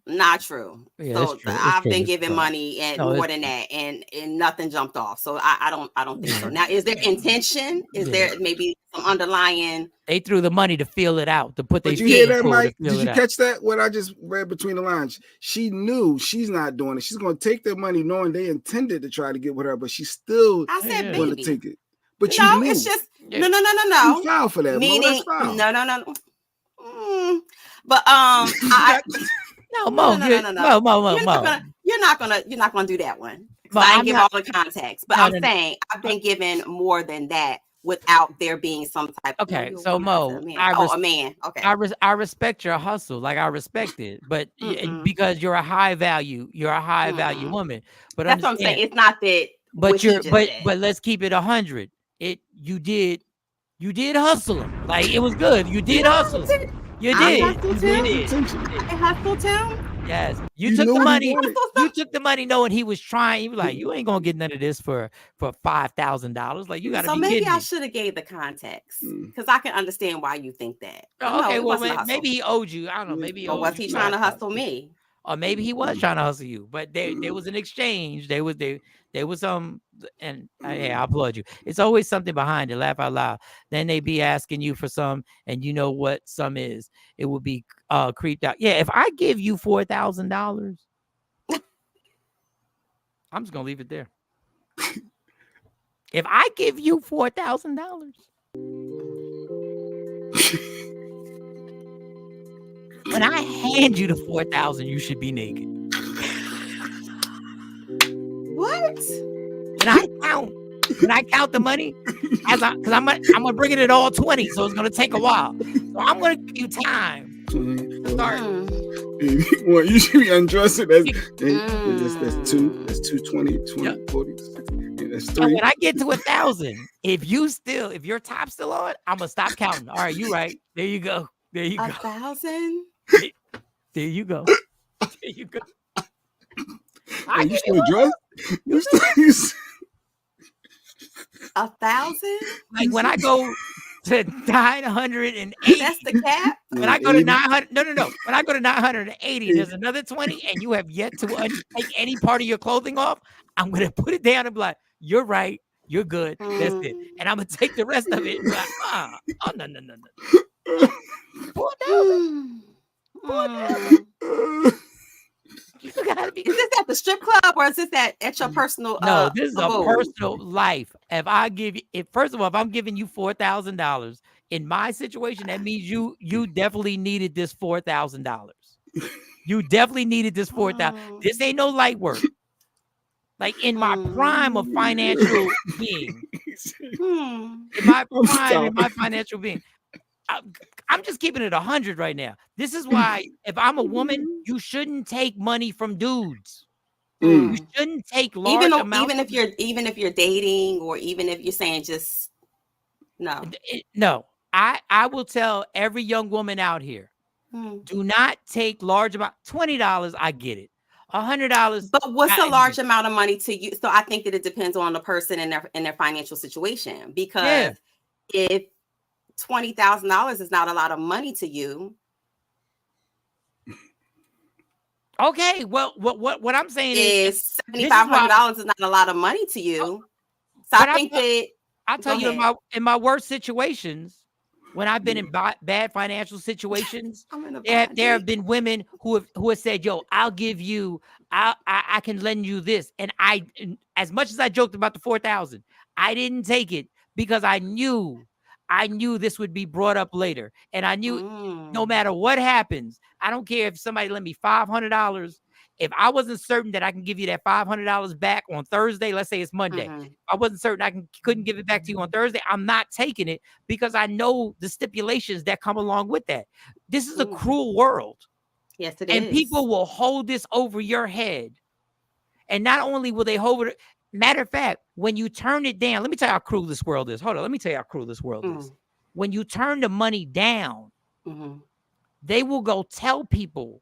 Not true. Yeah, so I've been giving money and more than true. that, and nothing jumped off. So I don't think so. Now, is there intention? Is there maybe some underlying? They threw the money to feel it out, to put their Did you hear that, feet Mike? Did you catch that? What I just read between the lines. She knew she's not doing it. She's going to take their money, knowing they intended to try to get with her, but she's still going to take it. But no, you knew. it's just no. You filed for that. Meaning, no. But Mo. You're not gonna do that one. Mo, I didn't give all the context, but I'm saying I've been given more than that without there being some type. Okay, so Mo, a man. Okay, I respect your hustle, like I respect it, but because you're a high value woman. But that's what I'm saying. It's not that. But let's keep it 100. You did hustle him. Like it was good. You did hustle. You did. I hustled him. Yes. You took the money. You took the money knowing he was trying. You were like, you ain't gonna get none of this for $5,000. Like you gotta be maybe kidding I me. should have gave the context because I can understand why you think that. Okay, well maybe he owed you. I don't know. Maybe was he trying to hustle me? Or maybe he was trying to hustle you, but there was an exchange. There was some, and hey, I applaud you. It's always something behind it. Laugh out loud. Then they be asking you for some, and you know what some is. It would be creeped out. Yeah, if I give you $4,000, I'm just gonna leave it there. If I give you $4,000. When I hand you the 4,000, you should be naked. What? When I count the money, because I'm gonna bring it at all 20, so it's gonna take a while. So I'm gonna give you time to start. Well, you should be undressing. That's 2. That's 2, 20, 40. Yeah, that's 3. And when I get to 1,000, if your top's still on, I'm gonna stop counting. All right, you right. There you go. There you go. 1,000. There you go. There you go. You still dressed? You still 1,000? Like when I go to 980, that's the cap. When I go to 900, no. When I go to 980, there's another 20, and you have yet to take any part of your clothing off. I'm gonna put it down and be like, "You're right. You're good. That's it." And I'm gonna take the rest of it. And be like, no. 4,000. 4,000. You gotta be. Is this at the strip club or is this at your personal? No, this is a personal life. If I give you, first of all, if I'm giving you $4,000 in my situation, that means you definitely needed this $4,000. You definitely needed this 4,000. This ain't no light work. Like in my prime of financial being, in my financial being. I'm just keeping it 100 right now. This is why if I'm a woman, you shouldn't take money from dudes. You shouldn't take large amounts. Even if you're dating, or even if you're saying just no. No, I will tell every young woman out here, do not take large amount. $20, I get it. $100. But what's a large amount of money to you? So I think that it depends on the person and their financial situation. Because if $20,000 is not a lot of money to you. Okay, well, what I'm saying is $7,500 is not a lot of money to you. So I think that I'll tell you in my worst situations, when I've been in bad financial situations, there have been women who have said, "Yo, I'll give you, I can lend you this," and as much as I joked about the 4,000, I didn't take it because I knew this would be brought up later, and I knew no matter what happens, I don't care if somebody lent me $500. If I wasn't certain that I can give you that $500 back on Thursday, let's say it's Monday, if I wasn't certain I couldn't give it back to you on Thursday, I'm not taking it because I know the stipulations that come along with that. This is a cruel world. Yes, it is. And people will hold this over your head. And not only will they hold it, matter of fact, when you turn it down, let me tell you how cruel this world is. Hold on, let me tell you how cruel this world is. When you turn the money down, they will go tell people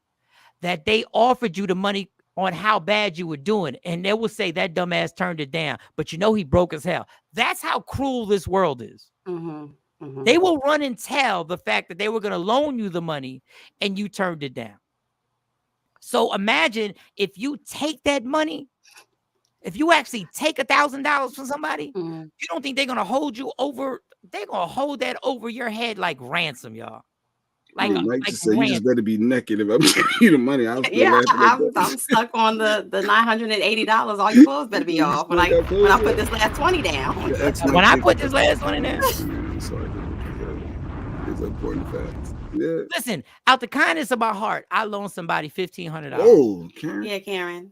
that they offered you the money on how bad you were doing. And they will say that dumbass turned it down, but you know he broke as hell. That's how cruel this world is. They will run and tell the fact that they were going to loan you the money and you turned it down. So imagine if you take that money, if you actually take $1,000 from somebody, you don't think they're going to hold you over? They're going to hold that over your head like ransom, y'all. Like, just say, you just better be naked if I'm giving you the money. I'm stuck on the $980. All your clothes better be off when I put this last 20 down. When I put this last 20 down. It's important facts. Yeah. Listen, out the kindness of my heart, I loaned somebody $1,500. Oh, Karen. Yeah, Karen.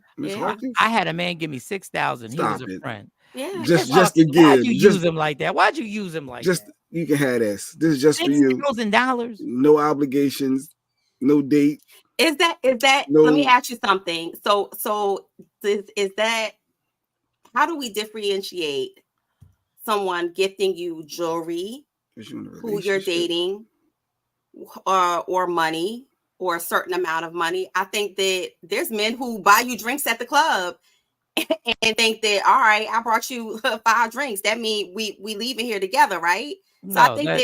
I had a man give me $6,000. He was a friend. Yeah. Just to give. Why'd you use him like that? Why'd you use him like that? You can have this. This is just for you. $6,000. No obligations. No date. Is that? No. Let me ask you something. So is that? How do we differentiate someone gifting you jewelry, who you're dating, or money, or a certain amount of money? I think that there's men who buy you drinks at the club and think that, all right, I brought you 5 drinks. That means we leaving here together, right? So No, I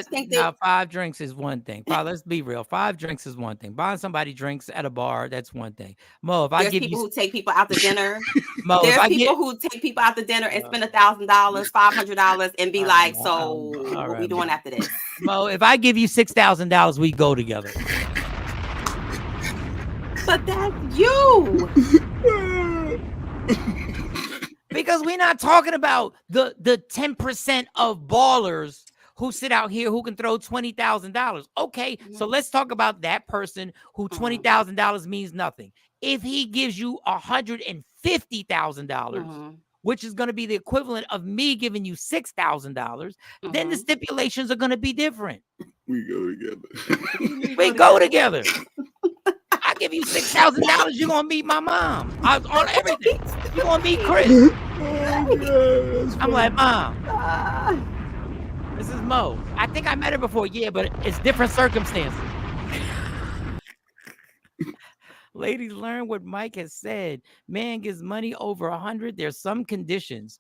think that 5 drinks is one thing. Let's be real. 5 drinks is one thing. Buying somebody drinks at a bar, that's one thing. Mo, if I give you, who take people out to dinner. Mo, there's people who take people out to dinner and spend $1,000, $500, and be like, so what are we doing after this? Mo, if I give you $6,000, we go together. But that's you. Because we're not talking about the 10% of ballers who sit out here who can throw $20,000. Okay, so let's talk about that person who $20,000 means nothing. If he gives you $150,000, which is going to be the equivalent of me giving you $6,000, then the stipulations are going to be different. We go together. We go together. I give you $6,000, you're gonna meet my mom. On everything. You're gonna meet Chris. I'm like, Mom, this is Mo. I think I met her before, yeah, but it's different circumstances. Ladies, learn what Mike has said. Man gives money over 100. There's some conditions.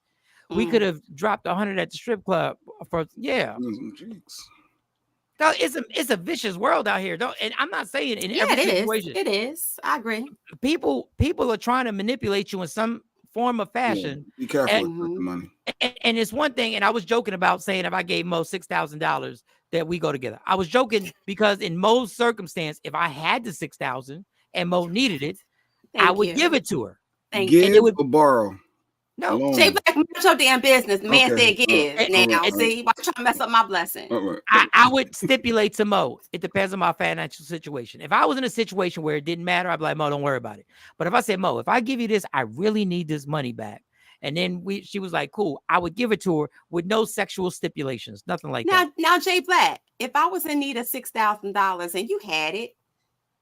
We could have dropped 100 at the strip club for No, it's a vicious world out here. And I'm not saying in every situation. It is. I agree. People are trying to manipulate you in some form of fashion. Yeah, be careful with the money. And it's one thing, and I was joking about saying if I gave Mo $6,000 that we go together. I was joking because in Mo's circumstance, if I had the $6,000 and Mo needed it, I would give it to her. Give or borrow. No, Jay Black, mind your damn business. The man said give. Now, see, why you trying to mess up my blessing? I would stipulate to Mo, it depends on my financial situation. If I was in a situation where it didn't matter, I'd be like, Mo, don't worry about it. But if I said, Mo, if I give you this, I really need this money back. And then she was like, cool, I would give it to her with no sexual stipulations, nothing like that. Now, Jay Black, if I was in need of $6,000 and you had it,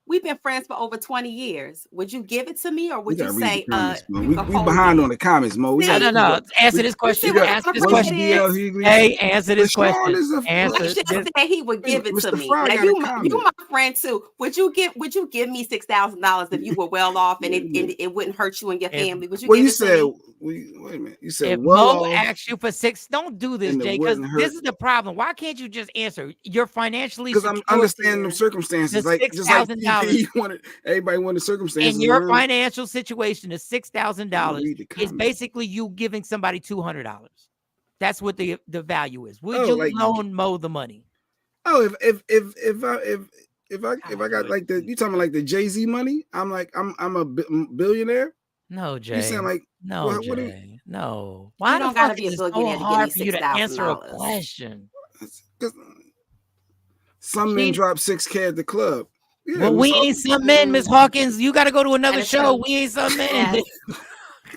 We've been friends for over 20 years. Would you give it to me, or would you say, we behind on the comments, Mo? We no. Answer this question. Answer this question. Hey, answer this question. Let's just say he would give it to me. Now you my friend too. Would you give me $6,000 if you were well off and it wouldn't hurt you and your family? Would you give it to me? Wait a minute. You said if Mo asks you for $6, don't do this, Jay, because this is the problem. Why can't you just answer? You're financially because I'm understanding the circumstances. The like $6,000. Everybody wanted circumstances. In your financial situation, the $6,000 is basically you giving somebody $200. That's what the value is. Would you loan Mo the money? Oh, if I got like you talking like the Jay-Z money, I'm a billionaire. No, Jay. You sound like no, Jay. No. Why don't gotta be a billionaire so hard to for you to answer a $6,000? question? Some men drop $6,000 at the club. Yeah, well, we ain't some men, Miss Hawkins. You got to go to another show. We ain't some men.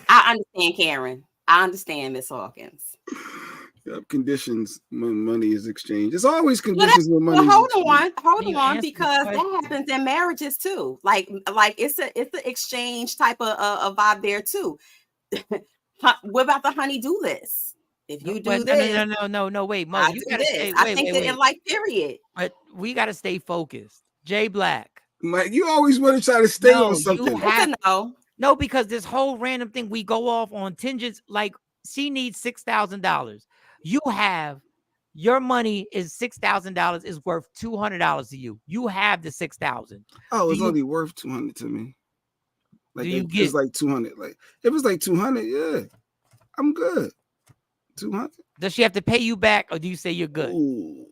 I understand, Karen. I understand, Miss Hawkins. Conditions when money is exchanged. There's always conditions when money. Well, hold on, because that happens in marriages too. Like it's an exchange type of vibe there too. What about the honey-do list? If you do this, no, wait, Mo, you gotta stay. I think that in like period. But we gotta stay focused. Jay Black, Mike, you always want to try to stay on something. No, because this whole random thing we go off on tangents. Like she needs $6,000. You have your money is $6,000 is worth $200 to you. You have the $6,000. Oh, it's only worth $200 to me. Like it's like $200. Like if it's like $200, yeah, I'm good. $200. Does she have to pay you back, or do you say you're good? Ooh.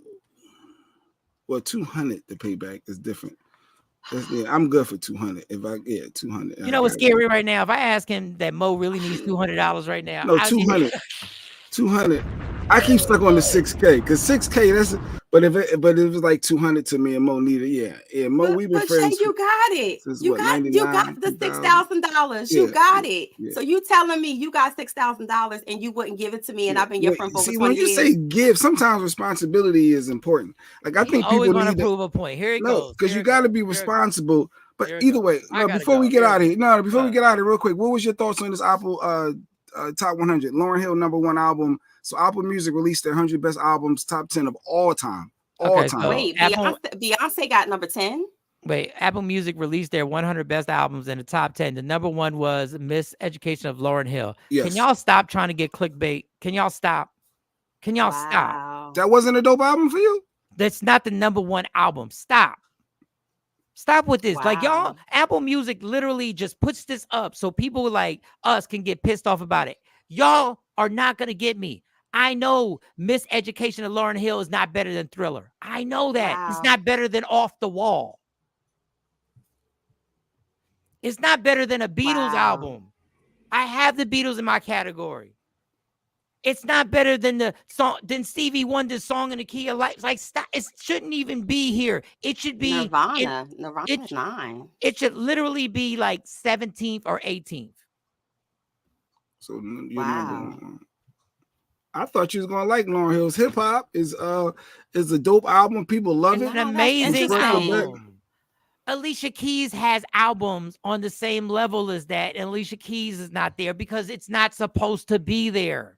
Well, $200 to pay back is different. I'm good for $200. If I get $200. You know what's scary right now? If I ask him that Mo really needs $200 right now, no, $200. $200. I keep stuck on the $6,000 because $6,000. But if it was like $200 to me and Mo needed, yeah, Mo, we've been friends. Jay, you got it. You got the $6,000. You got it. Yeah. So you telling me you got $6,000 and you wouldn't give it to me, and I've been your friend for over 20 when years. You say give, sometimes responsibility is important. Like I think people want to prove a point. Here it goes. Because you got to be responsible. But either way, before we get out of here, real quick, what was your thoughts on this Apple Top 100? Lauryn Hill #1 album. So Apple Music released their 100 best albums, top 10 of all time. All time. Wait, Beyonce got number 10? Wait, Apple Music released their 100 best albums in the top 10. The #1 was Miseducation of Lauryn Hill. Yes. Can y'all stop trying to get clickbait? Can y'all stop? Stop? That wasn't a dope album for you? That's not the #1 album. Stop with this. Like y'all, Apple Music literally just puts this up so people like us can get pissed off about it. Y'all are not going to get me. I know Miseducation of Lauryn Hill is not better than Thriller. I know that. It's not better than Off the Wall. It's not better than a Beatles album. I have the Beatles in my category. It's not better than the song, than Stevie Wonder's Song in the Key of Life. Like, stop. It shouldn't even be here. It should be Nirvana. Nirvana's 9. It should literally be like 17th or 18th. So I thought you was gonna like Lauryn Hill's Hip Hop is a dope album. People love it. An amazing album. Alicia Keys has albums on the same level as that, and Alicia Keys is not there because it's not supposed to be there.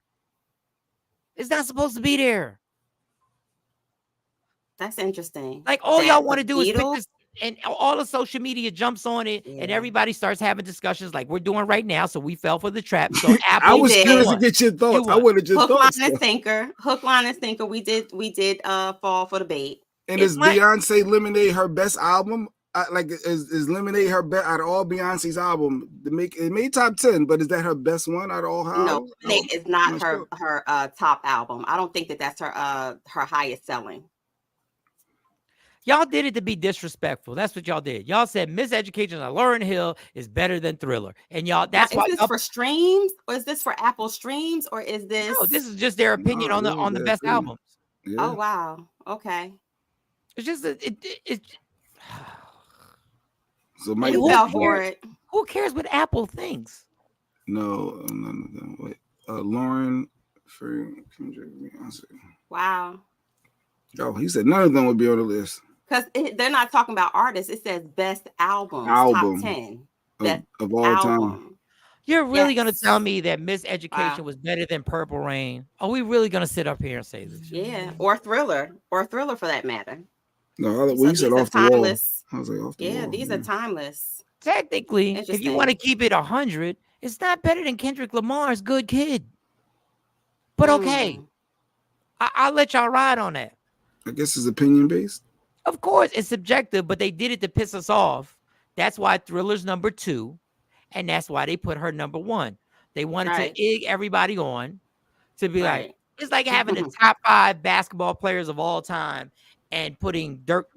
It's not supposed to be there. That's interesting. Like all y'all want to do is pick this, and all the social media jumps on it, and everybody starts having discussions like we're doing right now. So we fell for the trap. So I was curious to get your thoughts. I would have just hook, line, and sinker. Hook, line, and sinker. We did fall for the bait. And is Beyonce Lemonade her best album? Is Lemonade her best out of all Beyonce's album? It made top 10, but is that her best one out of all her albums? No, it's not her top album. I don't think that's her highest selling. Y'all did it to be disrespectful. That's what y'all did. Y'all said Miseducation of Lauryn Hill is better than Thriller. And y'all, that's why. Is this for streams? Or is this for Apple streams? Or is this? No, this is just their opinion on the best albums. Yeah. Oh, wow. Okay. It's just, So Mike fell for it. Who cares what Apple thinks? No, none of them. Wait, Lauren, Kendrick, Beyonce. Wow. Oh, he said none of them would be on the list. Because they're not talking about artists. It says best albums, top 10. Of all time. You're really going to tell me that Miseducation was better than Purple Rain? Are we really going to sit up here and say this? Yeah, or Thriller for that matter. No, we said off the wall. I was like, off the wall. These are timeless. Technically, if you want to keep it 100, it's not better than Kendrick Lamar's Good Kid. But okay, I'll let y'all ride on that. I guess it's opinion based. Of course, it's subjective, but they did it to piss us off. That's why Thriller's number 2, and that's why they put her number 1. They wanted to egg everybody on to be like, it's like having the top 5 basketball players of all time and putting Dirk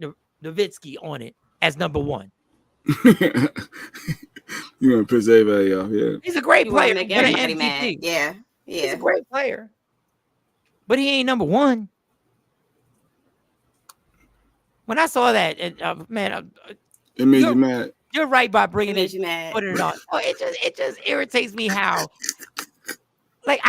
Nowitzki on it as number 1. You want to piss everybody off, yeah. He's a great player. Make everybody mad. Yeah. He's a great player. But he ain't number 1. When I saw that, it made you mad. You're right by bringing it, putting it on. Oh, it just irritates me how, like,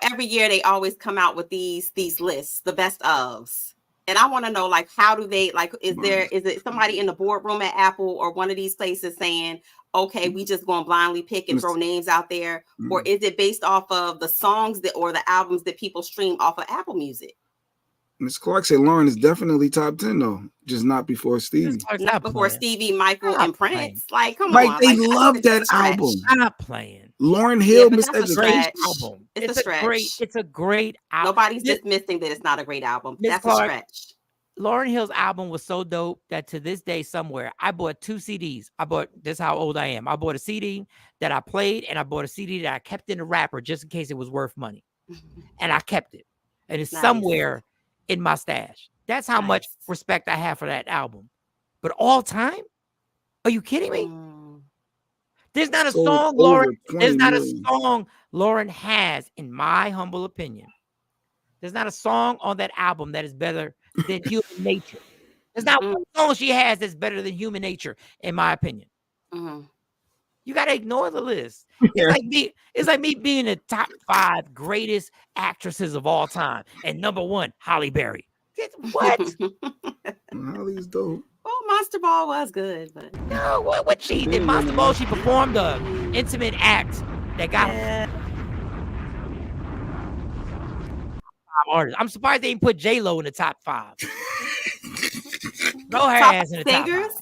every year they always come out with these lists, the best ofs, and I want to know, like, how do they, like, is it somebody in the boardroom at Apple or one of these places saying, okay, we just going to blindly pick and throw names out there, or is it based off of the songs or the albums that people stream off of Apple Music? Ms. Clark said Lauren is definitely top 10 though, just not before Stevie. Not before Stevie, Michael, and Prince. Like, come on, they love that album. Stop playing. Lauryn Hill, Miss Education. Album. It's a great album. Nobody's dismissing that it's not a great album. That's a stretch. Lauryn Hill's album was so dope that to this day, somewhere I bought 2 CDs. This is how old I am. I bought a CD that I played, and I bought a CD that I kept in the wrapper just in case it was worth money, and I kept it, and it's somewhere in my stash. That's how much respect I have for that album. But all time? Are you kidding me? There's not a song Lauren has, in my humble opinion. There's not a song on that album that is better than Human Nature. There's not one song she has that's better than Human Nature, in my opinion. You got to ignore the list. It's like me being the top 5 greatest actresses of all time, and number 1, Halle Berry. What? Holly's dope. Well, Monster Ball was good, but no, what she did? Monster Ball, she performed a intimate act that got artists. I'm surprised they didn't put J-Lo in the top 5. Throw her ass in the singers?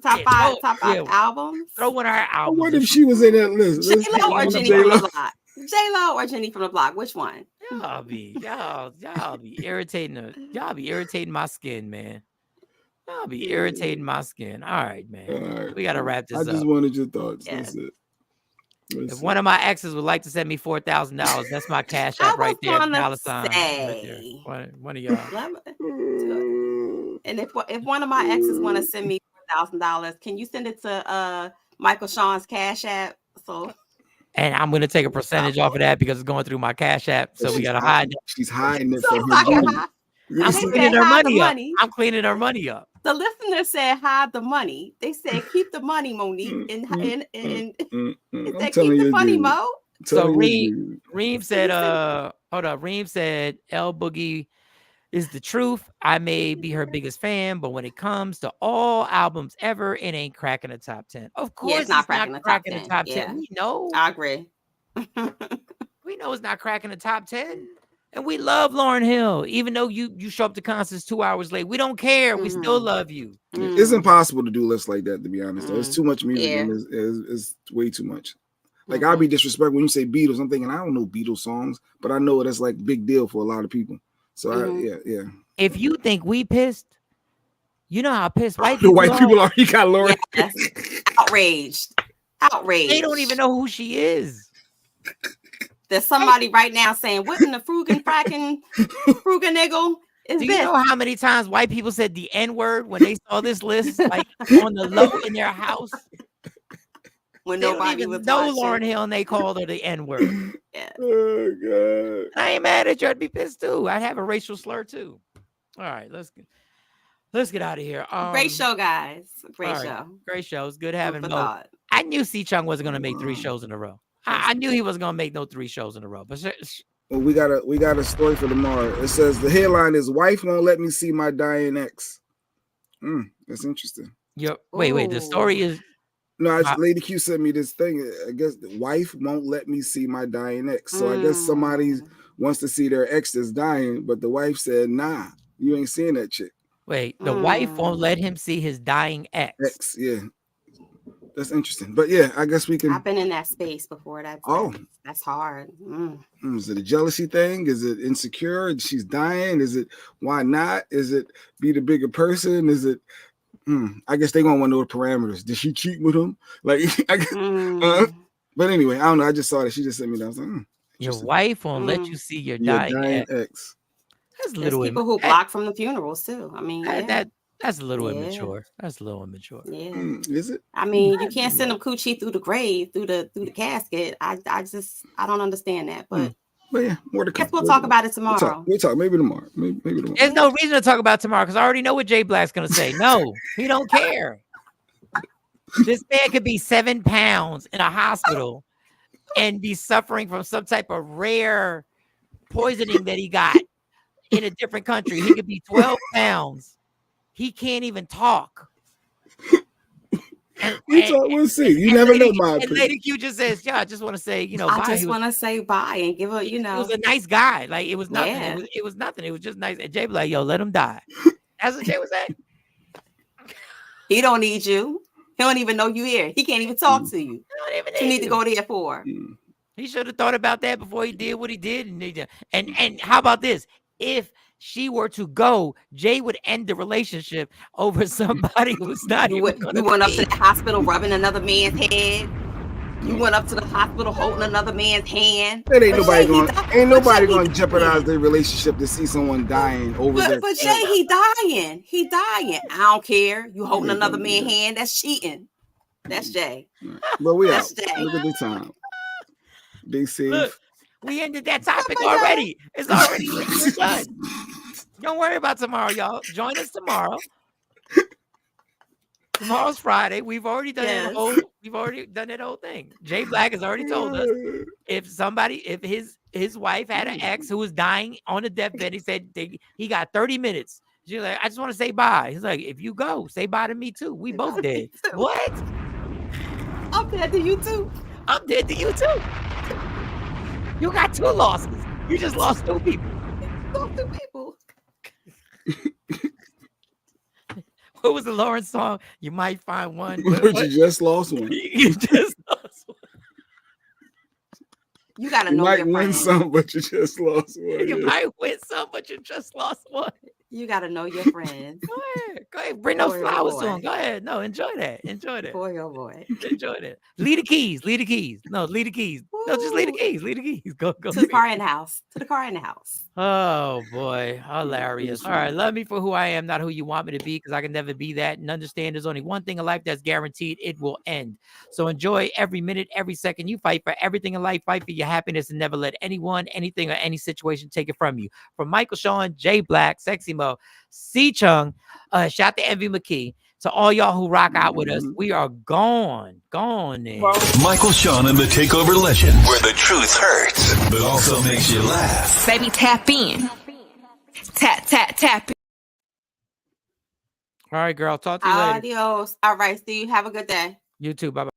top 5. Top 5 albums. Throw one of her albums. I wonder if she was in that list. J-Lo or Jenny from the Block? J-Lo or Jenny from the Block? Which one? Y'all be irritating. Y'all be irritating my skin, man. Y'all be irritating my skin. All right, man. All right. We gotta wrap this up. I just wanted your thoughts. That's it. If one of my exes would like to send me $4,000, that's my cash app right there. $. Right, one of y'all. And if one of my exes want to send me $4,000, can you send it to Michael Sean's cash app? And I'm gonna take a percentage off of that because it's going through my cash app. So we gotta hide it. She's hiding it from her. I'm cleaning her money up. I'm cleaning her money up. The listener said hide the money. They said keep the money, Monique. And they said keep the money, Mo. So Reem said, hold up. Reem said L Boogie is the truth. I may be her biggest fan, but when it comes to all albums ever, it ain't cracking the top 10. Of course, it's not cracking the top 10. Yeah. We know. I agree. We know it's not cracking the top 10. And we love Lauryn Hill, even though you show up to concerts 2 hours late. We don't care. We still love you. It's impossible to do lists like that, to be honest. Though. It's too much music. Yeah. And it's way too much. Like, I'll be disrespectful when you say Beatles. I'm thinking, I don't know Beatles songs, but I know that's like big deal for a lot of people. So, yeah. If you think we pissed, you know how pissed white people are. You got Lauryn. Yes. Outraged. They don't even know who she is. There's somebody right now saying, what in the Frugan niggle is this? Do you know how many times white people said the N-word when they saw this list, like on the low in their house? When nobody was know Lauryn Hill and they called her the N-word. Yeah. Oh, God. I ain't mad at you. I'd be pissed too. I'd have a racial slur too. All right, let's get out of here. Great show, guys. Great show. Great show. It's good having Mo. I knew C Chung wasn't going to make 3 shows in a row. I knew he wasn't gonna make no 3 shows in a row. But well, we got a story for tomorrow. It says the headline is "Wife won't let me see my dying ex." That's interesting. Yep. Wait. The story is no. Lady Q sent me this thing. I guess the wife won't let me see my dying ex. So I guess somebody wants to see their ex that's dying, but the wife said, "Nah, you ain't seeing that chick." Wait, the wife won't let him see his dying ex. Yeah. That's interesting. But yeah, I guess we can. I've been in that space before. That's hard. Is it a jealousy thing? Is it insecure? She's dying? Is it why not? Is it be the bigger person? Is it I guess they gonna want to know the parameters. Did she cheat with him? Like but anyway, I don't know. I just saw that. She just sent me that. I was like, your wife won't let you see your dying ex. That's a There's little people who block from the funerals too. I mean, that's a little immature. That's a little immature. Yeah. Is it? I mean, you can't send them coochie through the grave, through the casket. I don't understand that. But yeah, more to come. Guess we'll talk about it tomorrow. We'll talk maybe tomorrow. Maybe tomorrow. There's no reason to talk about tomorrow because I already know what Jay Black's gonna say. No, he don't care. This man could be 7 pounds in a hospital and be suffering from some type of rare poisoning that he got in a different country. He could be 12 pounds. He can't even talk. We'll see. You never know, my opinion. Lady Q just says, "Yeah, I just want to say, bye." I just want to say bye and give a, He was a nice guy. Like it was nothing. Yeah. It was nothing. It was just nice. And Jay was like, "Yo, let him die." That's what Jay was saying. He don't need you. He don't even know you here. He can't even talk to you. You need to go there for. He should have thought about that before he did what he did. And how about this? If she were to go, Jay would end the relationship over somebody who's not you even went up to the hospital rubbing another man's head. You went up to the hospital holding another man's hand. That ain't nobody gonna jeopardize their relationship to see someone dying over there. But Jay, he dying. I don't care. You holding another man's hand, that's cheating. That's Jay. But we out. Jay. Look at the time. Be safe. Look, we ended that topic already. It's already done. Don't worry about tomorrow, y'all. Join us tomorrow. Tomorrow's Friday. We've already done that whole thing. Jay Black has already told us if his wife had an ex who was dying on a deathbed, he said he got 30 minutes. She's like, I just want to say bye. He's like, if you go, say bye to me too. We both dead. What? I'm dead to you too. I'm dead to you too. You got 2 losses. You just lost 2 people. Lost 2 people. What was the Lawrence song? You might find one. But you just lost one. You just lost one. You gotta you know might your win friends. some, but you just lost one. You might win some, but you just lost one. You gotta know your friends. Go ahead. Bring those flowers to him. Go ahead. No, enjoy that. Boy, oh boy. Enjoy that. Leave the keys. No, leave the keys. No, just leave the keys. Go. To the car in the house. Oh boy, hilarious. All right, love me for who I am, not who you want me to be, because I can never be that. And understand there's only one thing in life that's guaranteed: it will end. So enjoy every minute, every second. You fight for everything in life. Fight for your happiness, and never let anyone, anything, or any situation take it from you. From Michael Sean, Jay Black, Sexy Mo, C Chung, shout to Envy McKee. To all y'all who rock out with us, we are gone then. Michael Sean and the Takeover Legend, where the truth hurts, but also makes you laugh. Baby, tap in. Tap in. All right, girl. Talk to you later. Adios. All right, see you. Have a good day. You too. Bye-bye.